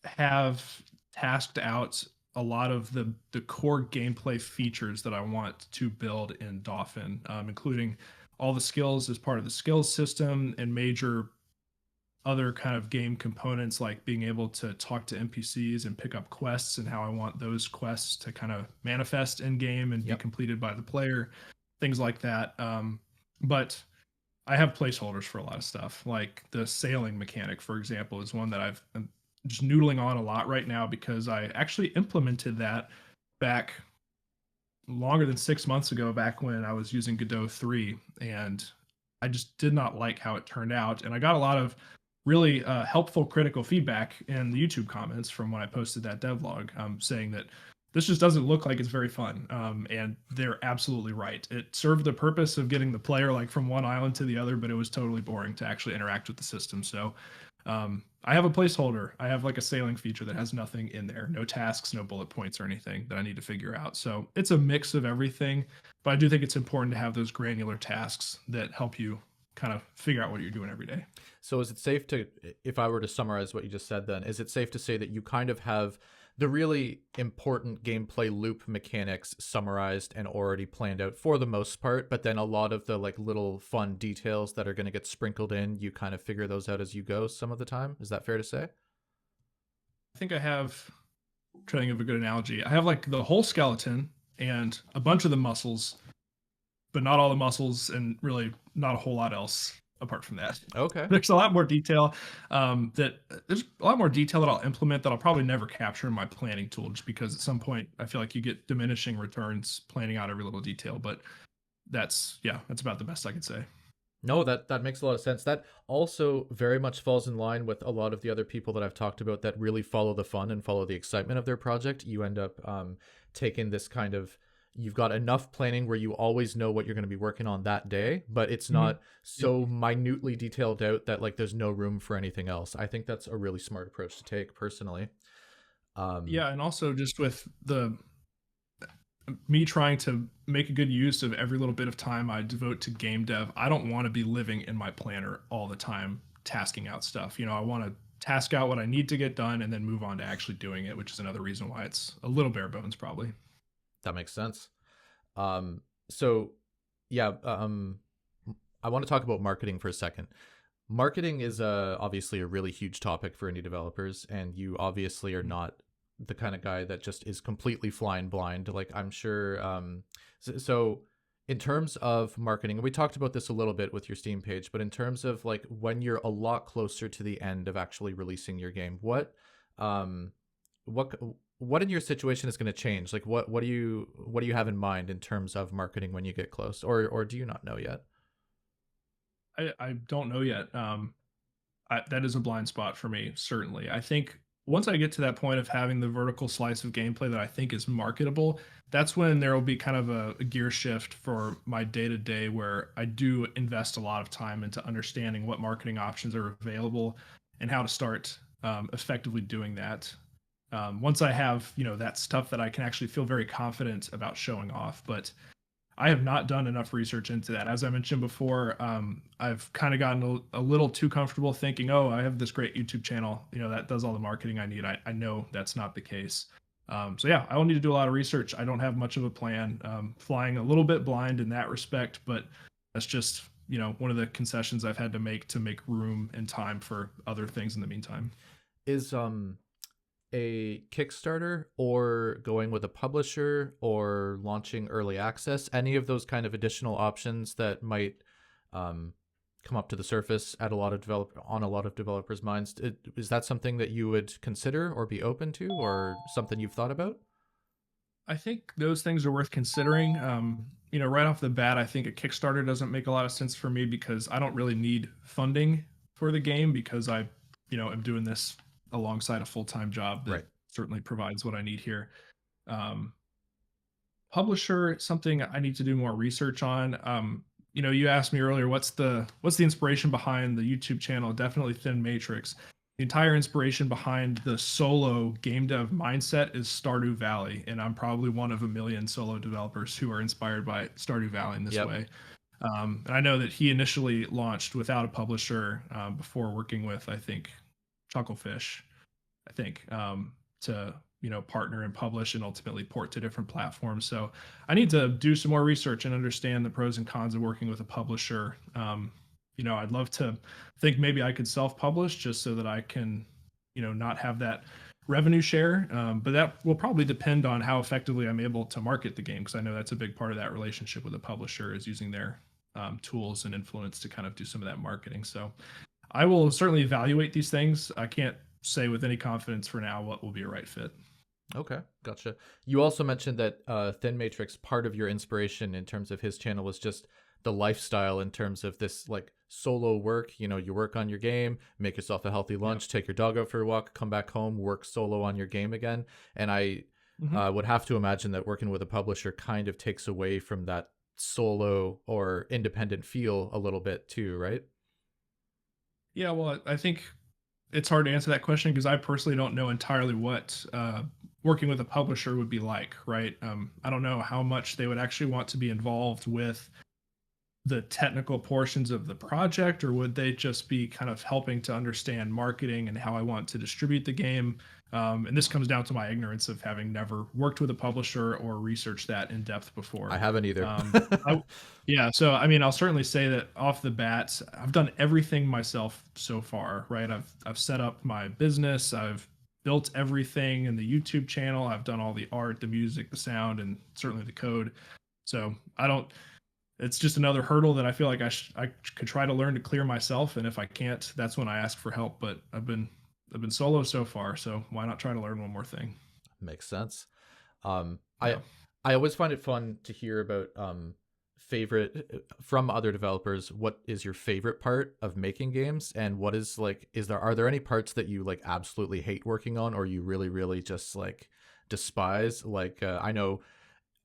have tasked out a lot of the core gameplay features that I want to build in Dauphin, including all the skills as part of the skills system and major other kind of game components like being able to talk to NPCs and pick up quests and how I want those quests to kind of manifest in game and be completed by the player, things like that. But I have placeholders for a lot of stuff, like the sailing mechanic, for example, is one that I'm just noodling on a lot right now because I actually implemented that back longer than 6 months ago, back when I was using Godot 3, and I just did not like how it turned out. And I got a lot of really helpful critical feedback in the YouTube comments from when I posted that devlog, saying that this just doesn't look like it's very fun. And they're absolutely right. It served the purpose of getting the player like from one island to the other, but it was totally boring to actually interact with the system. So I have a placeholder. I have like a sailing feature that has nothing in there, no tasks, no bullet points or anything that I need to figure out. So it's a mix of everything, but I do think it's important to have those granular tasks that help you kind of figure out what you're doing every day. So is it safe to, if I were to summarize what you just said, then is it safe to say that you kind of have the really important gameplay loop mechanics summarized and already planned out for the most part, but then a lot of the like little fun details that are going to get sprinkled in, you kind of figure those out as you go some of the time? Is that fair to say? I think I have, trying to give a good analogy, I have like the whole skeleton and a bunch of the muscles, but not all the muscles and really not a whole lot else. apart from that. Okay. There's a lot more detail there's a lot more detail that I'll implement that I'll probably never capture in my planning tool, just because at some point I feel like you get diminishing returns planning out every little detail. But that's about the best I could say. No, that makes a lot of sense. That also very much falls in line with a lot of the other people that I've talked about that really follow the fun and follow the excitement of their project. You end up taking this kind of, you've got enough planning where you always know what you're going to be working on that day, but it's Mhm. not so minutely detailed out that like there's no room for anything else. I think that's a really smart approach to take personally. Um, Yeah, and also just with the me trying to make a good use of every little bit of time I devote to game dev. I don't want to be living in my planner all the time tasking out stuff. I want to task out what I need to get done and then move on to actually doing it, which is another reason why it's a little bare bones probably. that makes sense. So yeah, I want to talk about marketing for a second. Marketing is obviously a really huge topic for indie developers, and you obviously are not the kind of guy that just is completely flying blind. Like I'm sure. So in terms of marketing, and we talked about this a little bit with your Steam page, but in terms of like when you're a lot closer to the end of actually releasing your game, um, what what in your situation is going to change? Like what do you have in mind in terms of marketing when you get close, or do you not know yet? I don't know yet. That is a blind spot for me, certainly. I think once I get to that point of having the vertical slice of gameplay that I think is marketable, that's when there will be kind of a gear shift for my day to day where I do invest a lot of time into understanding what marketing options are available and how to start effectively doing that. Once I have, that stuff that I can actually feel very confident about showing off. But I have not done enough research into that. As I mentioned before, I've kind of gotten a little too comfortable thinking, oh, I have this great YouTube channel, that does all the marketing I need. I know that's not the case. So yeah, I will need to do a lot of research. I don't have much of a plan. Flying a little bit blind in that respect, but that's just one of the concessions I've had to make room and time for other things in the meantime. Is a Kickstarter or going with a publisher or launching early access, any of those kind of additional options that might um, come up to the surface at on a lot of developers' minds, is that something that you would consider or be open to, or something you've thought about? I think those things are worth considering. Right off the bat, I think a Kickstarter doesn't make a lot of sense for me because I don't really need funding for the game because I, am doing this alongside a full-time job that Right. certainly provides what I need here. Um, Publisher, something I need to do more research on. You asked me earlier, what's the inspiration behind the YouTube channel? Definitely Thin Matrix. The entire inspiration behind the solo game dev mindset is Stardew Valley, and I'm probably one of a million solo developers who are inspired by Stardew Valley in this Yep. way. And I know that he initially launched without a publisher before working with, I think, Chucklefish, I think, to partner and publish and ultimately port to different platforms. So I need to do some more research and understand the pros and cons of working with a publisher. I'd love to think maybe I could self-publish just so that I can, not have that revenue share. But that will probably depend on how effectively I'm able to market the game, because I know that's a big part of that relationship with a publisher is using their tools and influence to kind of do some of that marketing. So I will certainly evaluate these things. I can't say with any confidence for now what will be a right fit. Okay, gotcha. You also mentioned that Thin Matrix, part of your inspiration in terms of his channel was just the lifestyle in terms of this like solo work. You work on your game, make yourself a healthy Yeah. lunch, take your dog out for a walk, come back home, work solo on your game again. And I Hmm. would have to imagine that working with a publisher kind of takes away from that solo or independent feel a little bit too, right? Yeah, well, I think it's hard to answer that question because I personally don't know entirely what working with a publisher would be like, right? I don't know how much they would actually want to be involved with the technical portions of the project, or would they just be kind of helping to understand marketing and how I want to distribute the game? And this comes down to my ignorance of having never worked with a publisher or researched that in depth I before. haven't either. I, yeah, so I mean, I'll certainly say that off the bat, I've done everything myself so far, right? I've set up my business, I've built everything in the YouTube channel, I've done all the art, the music, the sound, and certainly the code. So I don't it's just another hurdle that I feel like I could try to learn to clear myself. And if I can't, that's when I ask for help. But I've been solo so far, so why not try to learn one more thing? Makes sense. Um, I Yeah. I always find it fun to hear about favorite from other developers. What is your favorite part of making games, and what is like is there are there any parts that you like absolutely hate working on, or you really just like despise? Like I know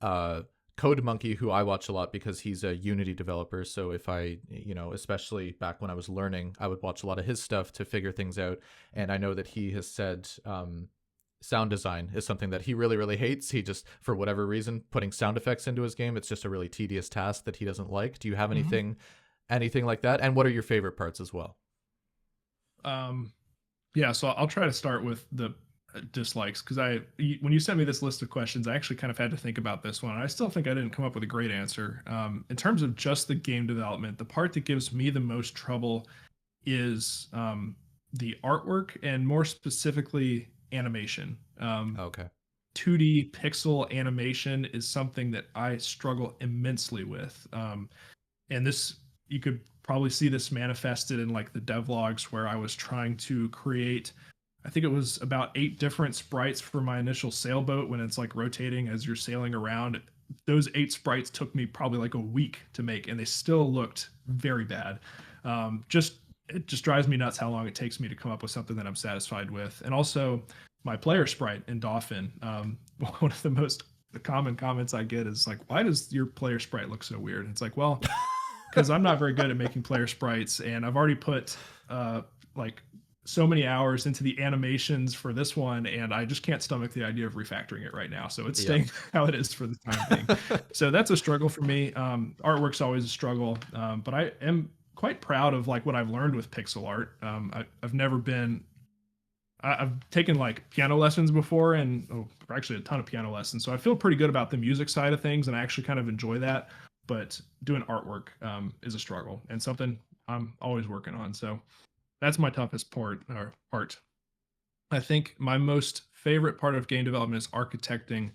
uh Code Monkey, who I watch a lot because he's a Unity developer. So if I, especially back when I was learning, I would watch a lot of his stuff to figure things out. And I know that he has said sound design is something that he really hates. He just, for whatever reason, putting sound effects into his game, it's just a really tedious task that he doesn't like. Do you have Hmm. anything like that? And what are your favorite parts as well? Um, yeah. So I'll try to start with the dislikes because when you sent me this list of questions, I actually kind of had to think about this one. I still think I didn't come up with a great answer. In terms of just the game development, the part that gives me the most trouble is the artwork and more specifically animation. Okay. 2D pixel animation is something that I struggle immensely with. And this, you could probably see this manifested in like the devlogs where I was trying to create, I think it was about 8 different sprites for my initial sailboat when it's like rotating as you're sailing around. Those 8 sprites took me probably like a week to make, and they still looked very bad. Just it just drives me nuts how long it takes me to come up with something that I'm satisfied with. And also my player sprite in Dauphin. One of the most common comments I get is like, "Why does your player sprite look so weird?" And it's like, well, because I'm not very good at making player sprites, and I've already put like so many hours into the animations for this one, and I just can't stomach the idea of refactoring it right now. So it's Yeah. staying how it is for the time being. So that's a struggle for me. Artwork's always a struggle, but I am quite proud of like what I've learned with pixel art. I've never been I've taken like piano lessons before, and actually a ton of piano lessons. So I feel pretty good about the music side of things, and I actually kind of enjoy that. But doing artwork is a struggle and something I'm always working on. So that's my toughest part. I think my most favorite part of game development is architecting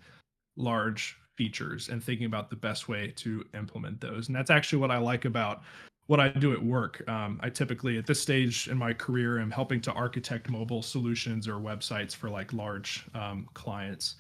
large features and thinking about the best way to implement those. And that's actually what I like about what I do at work. I typically, at this stage in my career, am helping to architect mobile solutions or websites for like large clients.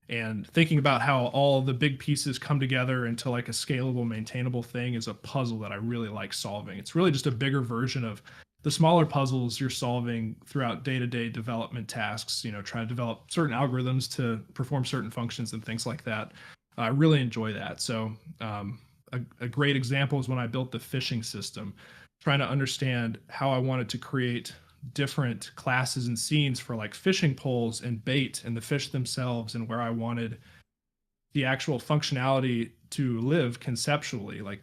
And thinking about how all the big pieces come together into like a scalable, maintainable thing is a puzzle that I really like solving. It's really just a bigger version of the smaller puzzles you're solving throughout day-to-day development tasks, trying to develop certain algorithms to perform certain functions and things like that. I really enjoy that. So a great example is when I built the fishing system, trying to understand how I wanted to create different classes and scenes for like fishing poles and bait and the fish themselves, and where I wanted the actual functionality to live conceptually. Like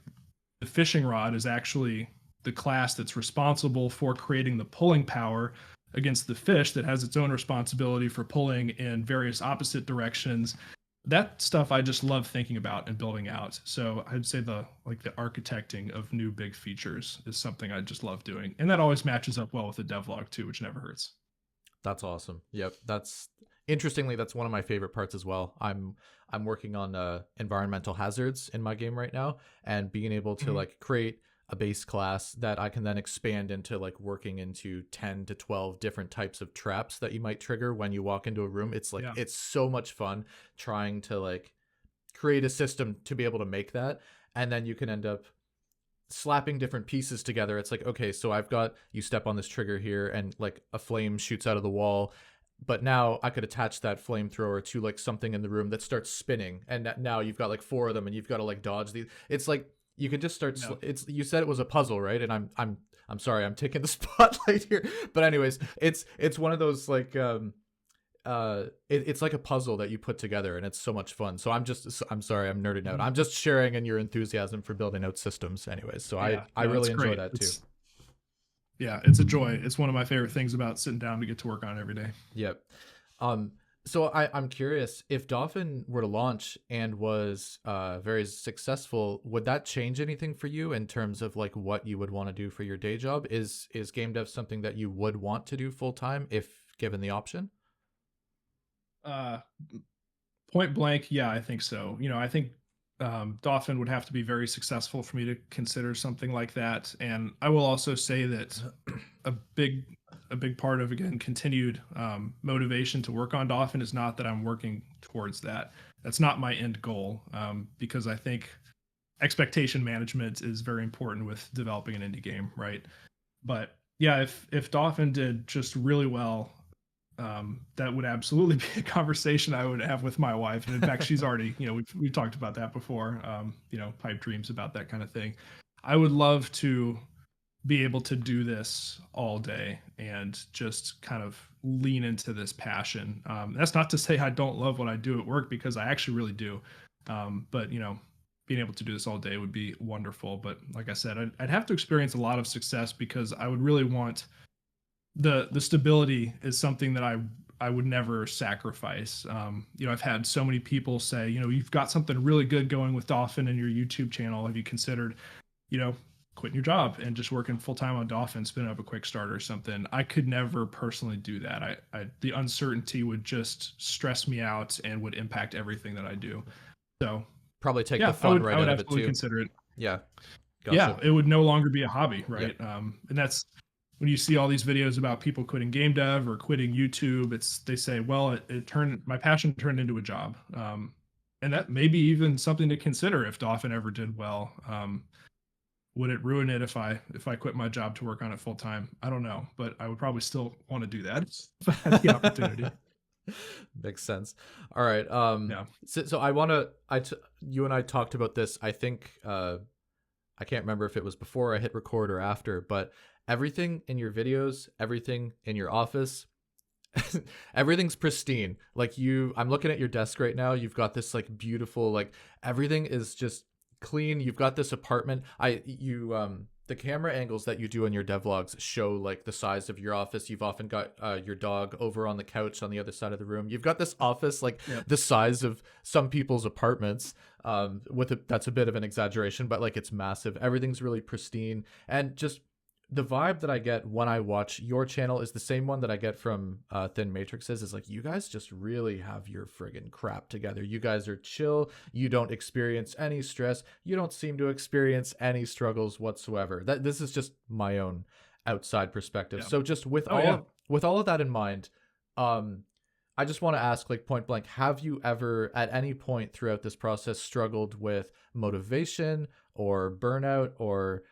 the fishing rod is actually the class that's responsible for creating the pulling power against the fish that has its own responsibility for pulling in various opposite directions. That stuff I just love thinking about and building out. So I'd say the architecting of new big features is something I just love doing. And that always matches up well with the devlog too, which never hurts. That's awesome. Yep, that's interestingly that's one of my favorite parts as well. I'm working on environmental hazards in my game right now, and being able to Mhm. like create a base class that I can then expand into like working into 10 to 12 different types of traps that you might trigger when you walk into a room. It's like Yeah. it's so much fun trying to like create a system to be able to make that, and then you can end up slapping different pieces together. It's like, okay, so I've got you step on this trigger here and like a flame shoots out of the wall, but now I could attach that flamethrower to like something in the room that starts spinning, and now you've got like 4 of them and you've got to like dodge these. It's like you can just start Yeah. it's you said it was a puzzle, right? And I'm sorry, I'm taking the spotlight here, but anyways, it's one of those like it's like a puzzle that you put together, and it's so much fun. So I'm sorry, I'm nerding out. Mhm. I'm just sharing in your enthusiasm for building out systems anyways. So Yeah. I No, it's really enjoy great. that too. It's a joy. It's one of my favorite things about sitting down to get to work on every day. Yep. um so I'm curious, if Dolphin were to launch and was very successful, would that change anything for you in terms of like what you would want to do for your day job? Is game dev something that you would want to do full time if given the option? Uh, Point blank, yeah, I think so. I think Dauphin would have to be very successful for me to consider something like that. And I will also say that a big a big part of, again, continued motivation to work on Dauphin is not that I'm working towards that. That's not my end goal, because I think expectation management is very important with developing an indie game, right? But yeah, if Dauphin did just really well, that would absolutely be a conversation I would have with my wife. And in fact, she's already, we've talked about that before. Pipe dreams about that kind of thing. I would love to be able to do this all day and just kind of lean into this passion. That's not to say I don't love what I do at work, because I actually really do. But being able to do this all day would be wonderful. But like I said, I'd have to experience a lot of success, because I would really want the stability is something that I would never sacrifice. I've had so many people say, you've got something really good going with Dolphin and your YouTube channel. Have you considered, quitting your job and just working full time on Dolphin, spinning up a quick start or something? I could never personally do that. The uncertainty would just stress me out and would impact everything that I do. So probably take the fun right out of it too. Consider it. Yeah. Gotcha. Yeah, it would no longer be a hobby, right? Yep. And that's when you see all these videos about people quitting game dev or quitting YouTube. They say, well, my passion turned into a job, and that may be even something to consider if Dauphin ever did well. Would it ruin it if I quit my job to work on it full time? I don't know, but I would probably still want to do that if I had the opportunity. Makes sense. All right. Yeah. So you and I talked about this. I think I can't remember if it was before I hit record or after, but everything in your videos, everything in your office, everything's pristine. Like I'm looking at your desk right now. You've got this like beautiful, like everything is just clean. You've got this apartment. The camera angles that you do in your devlogs show like the size of your office. You've often got your dog over on the couch on the other side of the room. You've got this office like the size of some people's apartments. That's a bit of an exaggeration, but like it's massive. Everything's really pristine, and just the vibe that I get when I watch your channel is the same one that I get from Thin Matrix's. Is like, you guys just really have your friggin' crap together. You guys are chill. You don't experience any stress. You don't seem to experience any struggles whatsoever. This is just my own outside perspective. Yeah. So just with all of that in mind, I just want to ask, like, point blank, have you ever at any point throughout this process struggled with motivation or burnout or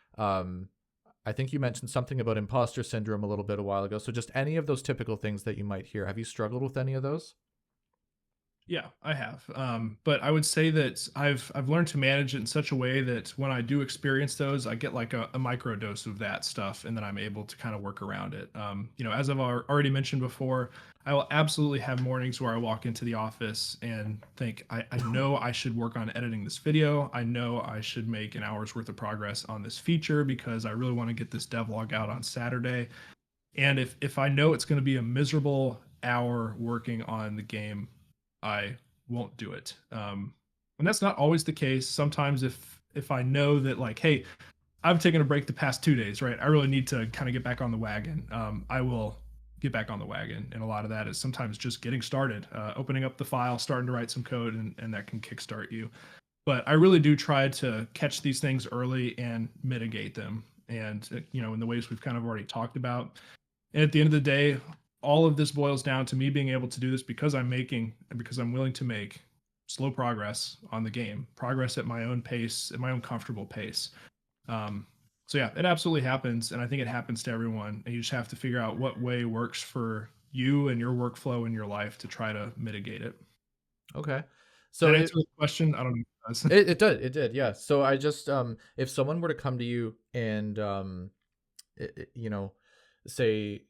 I think you mentioned something about imposter syndrome a little bit a while ago. So just any of those typical things that you might hear. Have you struggled with any of those? Yeah, I have. But I would say that I've learned to manage it in such a way that when I do experience those, I get like a micro dose of that stuff, and then I'm able to kind of work around it. As I've already mentioned before, I will absolutely have mornings where I walk into the office and think, I know I should work on editing this video. I know I should make an hour's worth of progress on this feature because I really want to get this devlog out on Saturday. And if I know it's going to be a miserable hour working on the game, I won't do it. And that's not always the case. Sometimes if I know that, like, hey, I've taken a break the past 2 days, right? I really need to kind of get back on the wagon. I will get back on the wagon. And a lot of that is sometimes just getting started, opening up the file, starting to write some code, and that can kickstart you. But I really do try to catch these things early and mitigate them. And, in the ways we've kind of already talked about. And at the end of the day, all of this boils down to me being able to do this because I'm willing to make slow progress on the game, progress at my own pace, at my own comfortable pace. So yeah, it absolutely happens. And I think it happens to everyone. And you just have to figure out what way works for you and your workflow in your life to try to mitigate it. Okay. So did that answer the question? I don't know. It did. Yeah. So I just, if someone were to come to you and, say,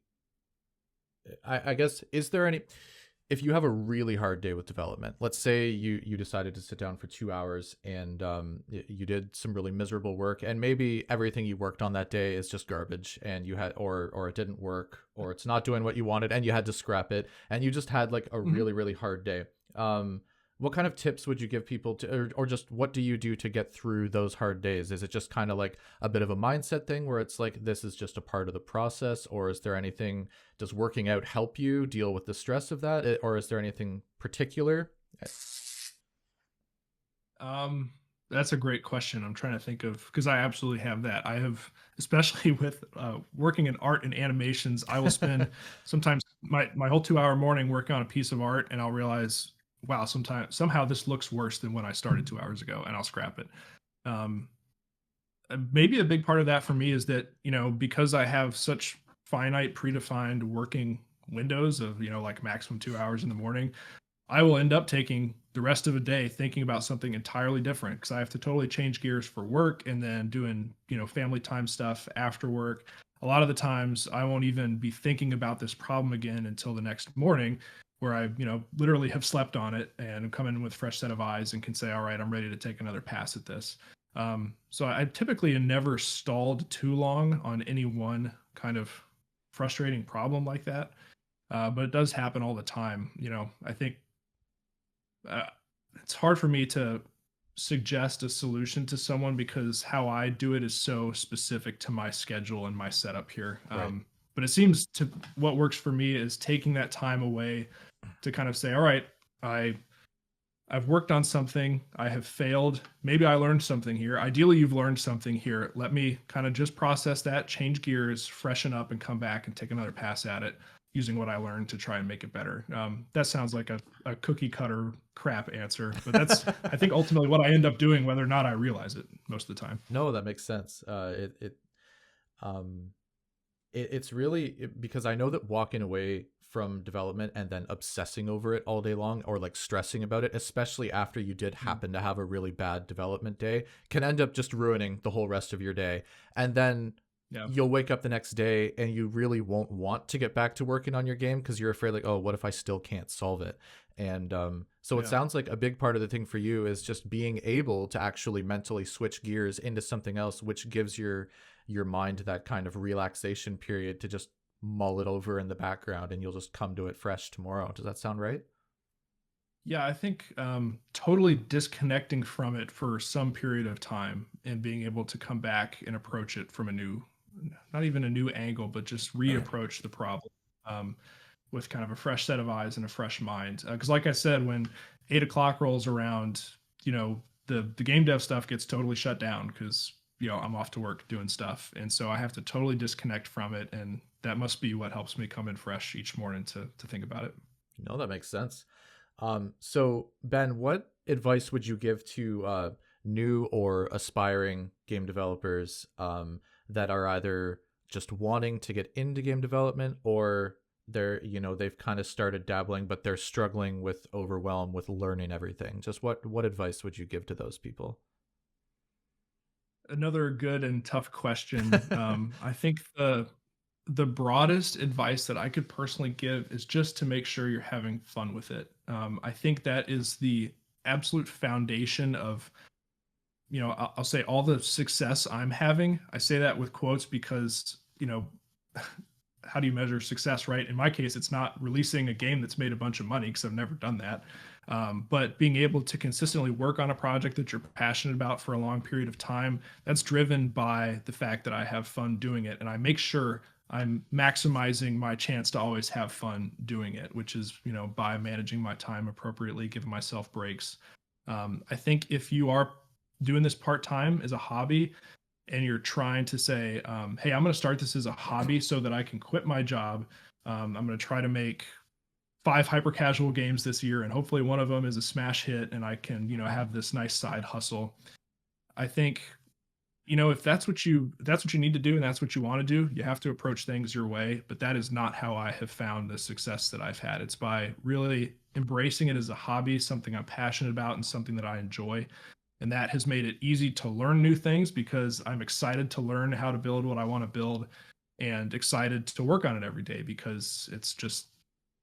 I guess, is there any, if you have a really hard day with development, let's say you decided to sit down for 2 hours and you did some really miserable work, and maybe everything you worked on that day is just garbage, and you had, or it didn't work, or it's not doing what you wanted and you had to scrap it, and you just had like a really, really hard day. What kind of tips would you give people to, or just what do you do to get through those hard days? Is it just kind of like a bit of a mindset thing where it's like, this is just a part of the process? Or is there anything, does working out help you deal with the stress of that? Or is there anything particular? That's a great question. I'm trying to think of, because I absolutely have that. I have, especially with working in art and animations, I will spend sometimes my whole 2 hour morning working on a piece of art, and I'll realize, wow, somehow this looks worse than when I started 2 hours ago, and I'll scrap it. Um, Maybe a big part of that for me is that, because I have such finite predefined working windows of, like maximum 2 hours in the morning, I will end up taking the rest of the day thinking about something entirely different because I have to totally change gears for work and then doing, family time stuff after work. A lot of the times I won't even be thinking about this problem again until the next morning, where I, literally have slept on it and come in with a fresh set of eyes and can say, all right, I'm ready to take another pass at this. So I typically never stalled too long on any one kind of frustrating problem like that. But it does happen all the time. I think uh, it's hard for me to suggest a solution to someone because how I do it is so specific to my schedule and my setup here. Right. But it seems to what works for me is taking that time away to kind of say, all right, I I've worked on something. I have failed. Maybe I learned something here. Ideally, you've learned something here. Let me kind of just process that, change gears, freshen up, and come back and take another pass at it using what I learned to try and make it better. That sounds like a cookie cutter crap answer, but that's, I think, ultimately what I end up doing, whether or not I realize it most of the time. No, that makes sense. Um, it's really because I know that walking away from development and then obsessing over it all day long or like stressing about it, especially after you did happen to have a really bad development day, can end up just ruining the whole rest of your day. And then Yeah. you'll wake up the next day and you really won't want to get back to working on your game because you're afraid like, oh, what if I still can't solve it? And so it Yeah. sounds like a big part of the thing for you is just being able to actually mentally switch gears into something else, which gives your mind that kind of relaxation period to just mull it over in the background, and you'll just come to it fresh tomorrow. Does that sound right? Yeah, I think totally disconnecting from it for some period of time and being able to come back and approach it from a new, not even a new angle, but just reapproach the problem with kind of a fresh set of eyes and a fresh mind. Because, like I said, when 8 o'clock rolls around, the game dev stuff gets totally shut down because I'm off to work doing stuff, and so I have to totally disconnect from it, and that must be what helps me come in fresh each morning to think about it. No, that makes sense. So Ben, what advice would you give to new or aspiring game developers that are either just wanting to get into game development, or they've kind of started dabbling but they're struggling with overwhelm with learning everything? Just what advice would you give to those people? Another good and tough question. I think the broadest advice that I could personally give is just to make sure you're having fun with it. I think that is the absolute foundation of, I'll say all the success I'm having. I say that with quotes because, how do you measure success, right? In my case, it's not releasing a game that's made a bunch of money because I've never done that. But being able to consistently work on a project that you're passionate about for a long period of time, that's driven by the fact that I have fun doing it. And I make sure I'm maximizing my chance to always have fun doing it, which is, by managing my time appropriately, giving myself breaks. I think if you are doing this part time as a hobby, and you're trying to say, hey, I'm going to start this as a hobby so that I can quit my job. I'm going to try to make 5 hyper casual games this year, and hopefully one of them is a smash hit, and I can, have this nice side hustle. I think, if that's what you need to do and that's what you want to do, you have to approach things your way. But that is not how I have found the success that I've had. It's by really embracing it as a hobby, something I'm passionate about, and something that I enjoy. And that has made it easy to learn new things because I'm excited to learn how to build what I want to build and excited to work on it every day because it's just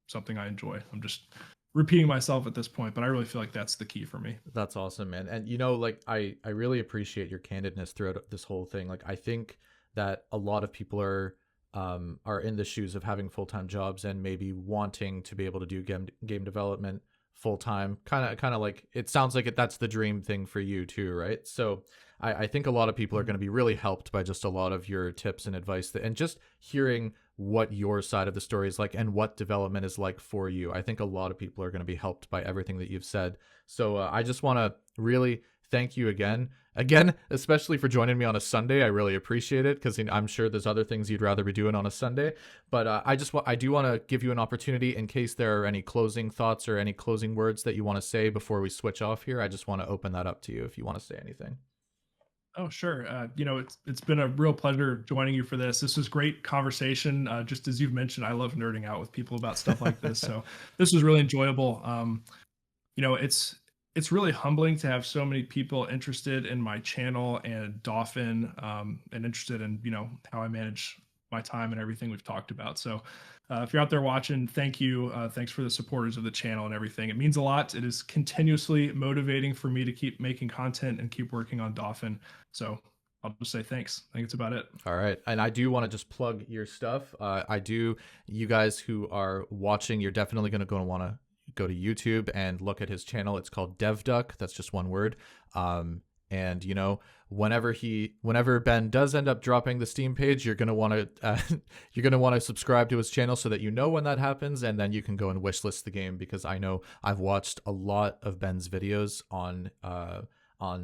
something I enjoy. I'm just repeating myself at this point, but I really feel like that's the key for me. That's awesome, man. And like I really appreciate your candidness throughout this whole thing. Like I think that a lot of people are in the shoes of having full-time jobs and maybe wanting to be able to do game development full time, kind of like it sounds like that's the dream thing for you too, right? So I think a lot of people are going to be really helped by just a lot of your tips and advice and just hearing what your side of the story is like and what development is like for you. I think a lot of people are going to be helped by everything that you've said. So I just want to really thank you again, especially for joining me on a Sunday. I really appreciate it, because I'm sure there's other things you'd rather be doing on a Sunday. But I do want to give you an opportunity in case there are any closing thoughts or any closing words that you want to say before we switch off here. I just want to open that up to you if you want to say anything. Oh, sure. It's been a real pleasure joining you for this. This was great conversation. Just as you've mentioned, I love nerding out with people about stuff like this. So this was really enjoyable. It's really humbling to have so many people interested in my channel and Dauphin, and interested in how I manage my time and everything we've talked about. So if you're out there watching, thank you. Thanks for the supporters of the channel and everything. It means a lot. It is continuously motivating for me to keep making content and keep working on Dauphin. So I'll just say thanks. I think it's about it. All right. And I do want to just plug your stuff. You guys who are watching, you're definitely going to want to go to YouTube and look at his channel. It's called DevDuck. That's just one word. And whenever Ben does end up dropping the Steam page, you're gonna want to subscribe to his channel so that you know when that happens, and then you can go and wishlist the game, because I know I've watched a lot of Ben's videos on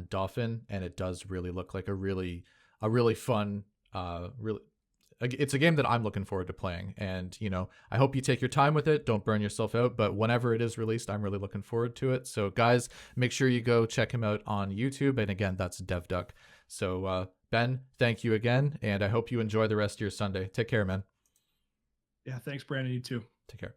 Dauphin, and it does really look like a really fun, it's a game that I'm looking forward to playing. And I hope you take your time with it, don't burn yourself out, but whenever it is released, I'm really looking forward to it. So guys, make sure you go check him out on YouTube, and again, that's DevDuck. So Ben, thank you again, and I hope you enjoy the rest of your Sunday. Take care, man. Yeah, thanks, Brandon. You too. Take care.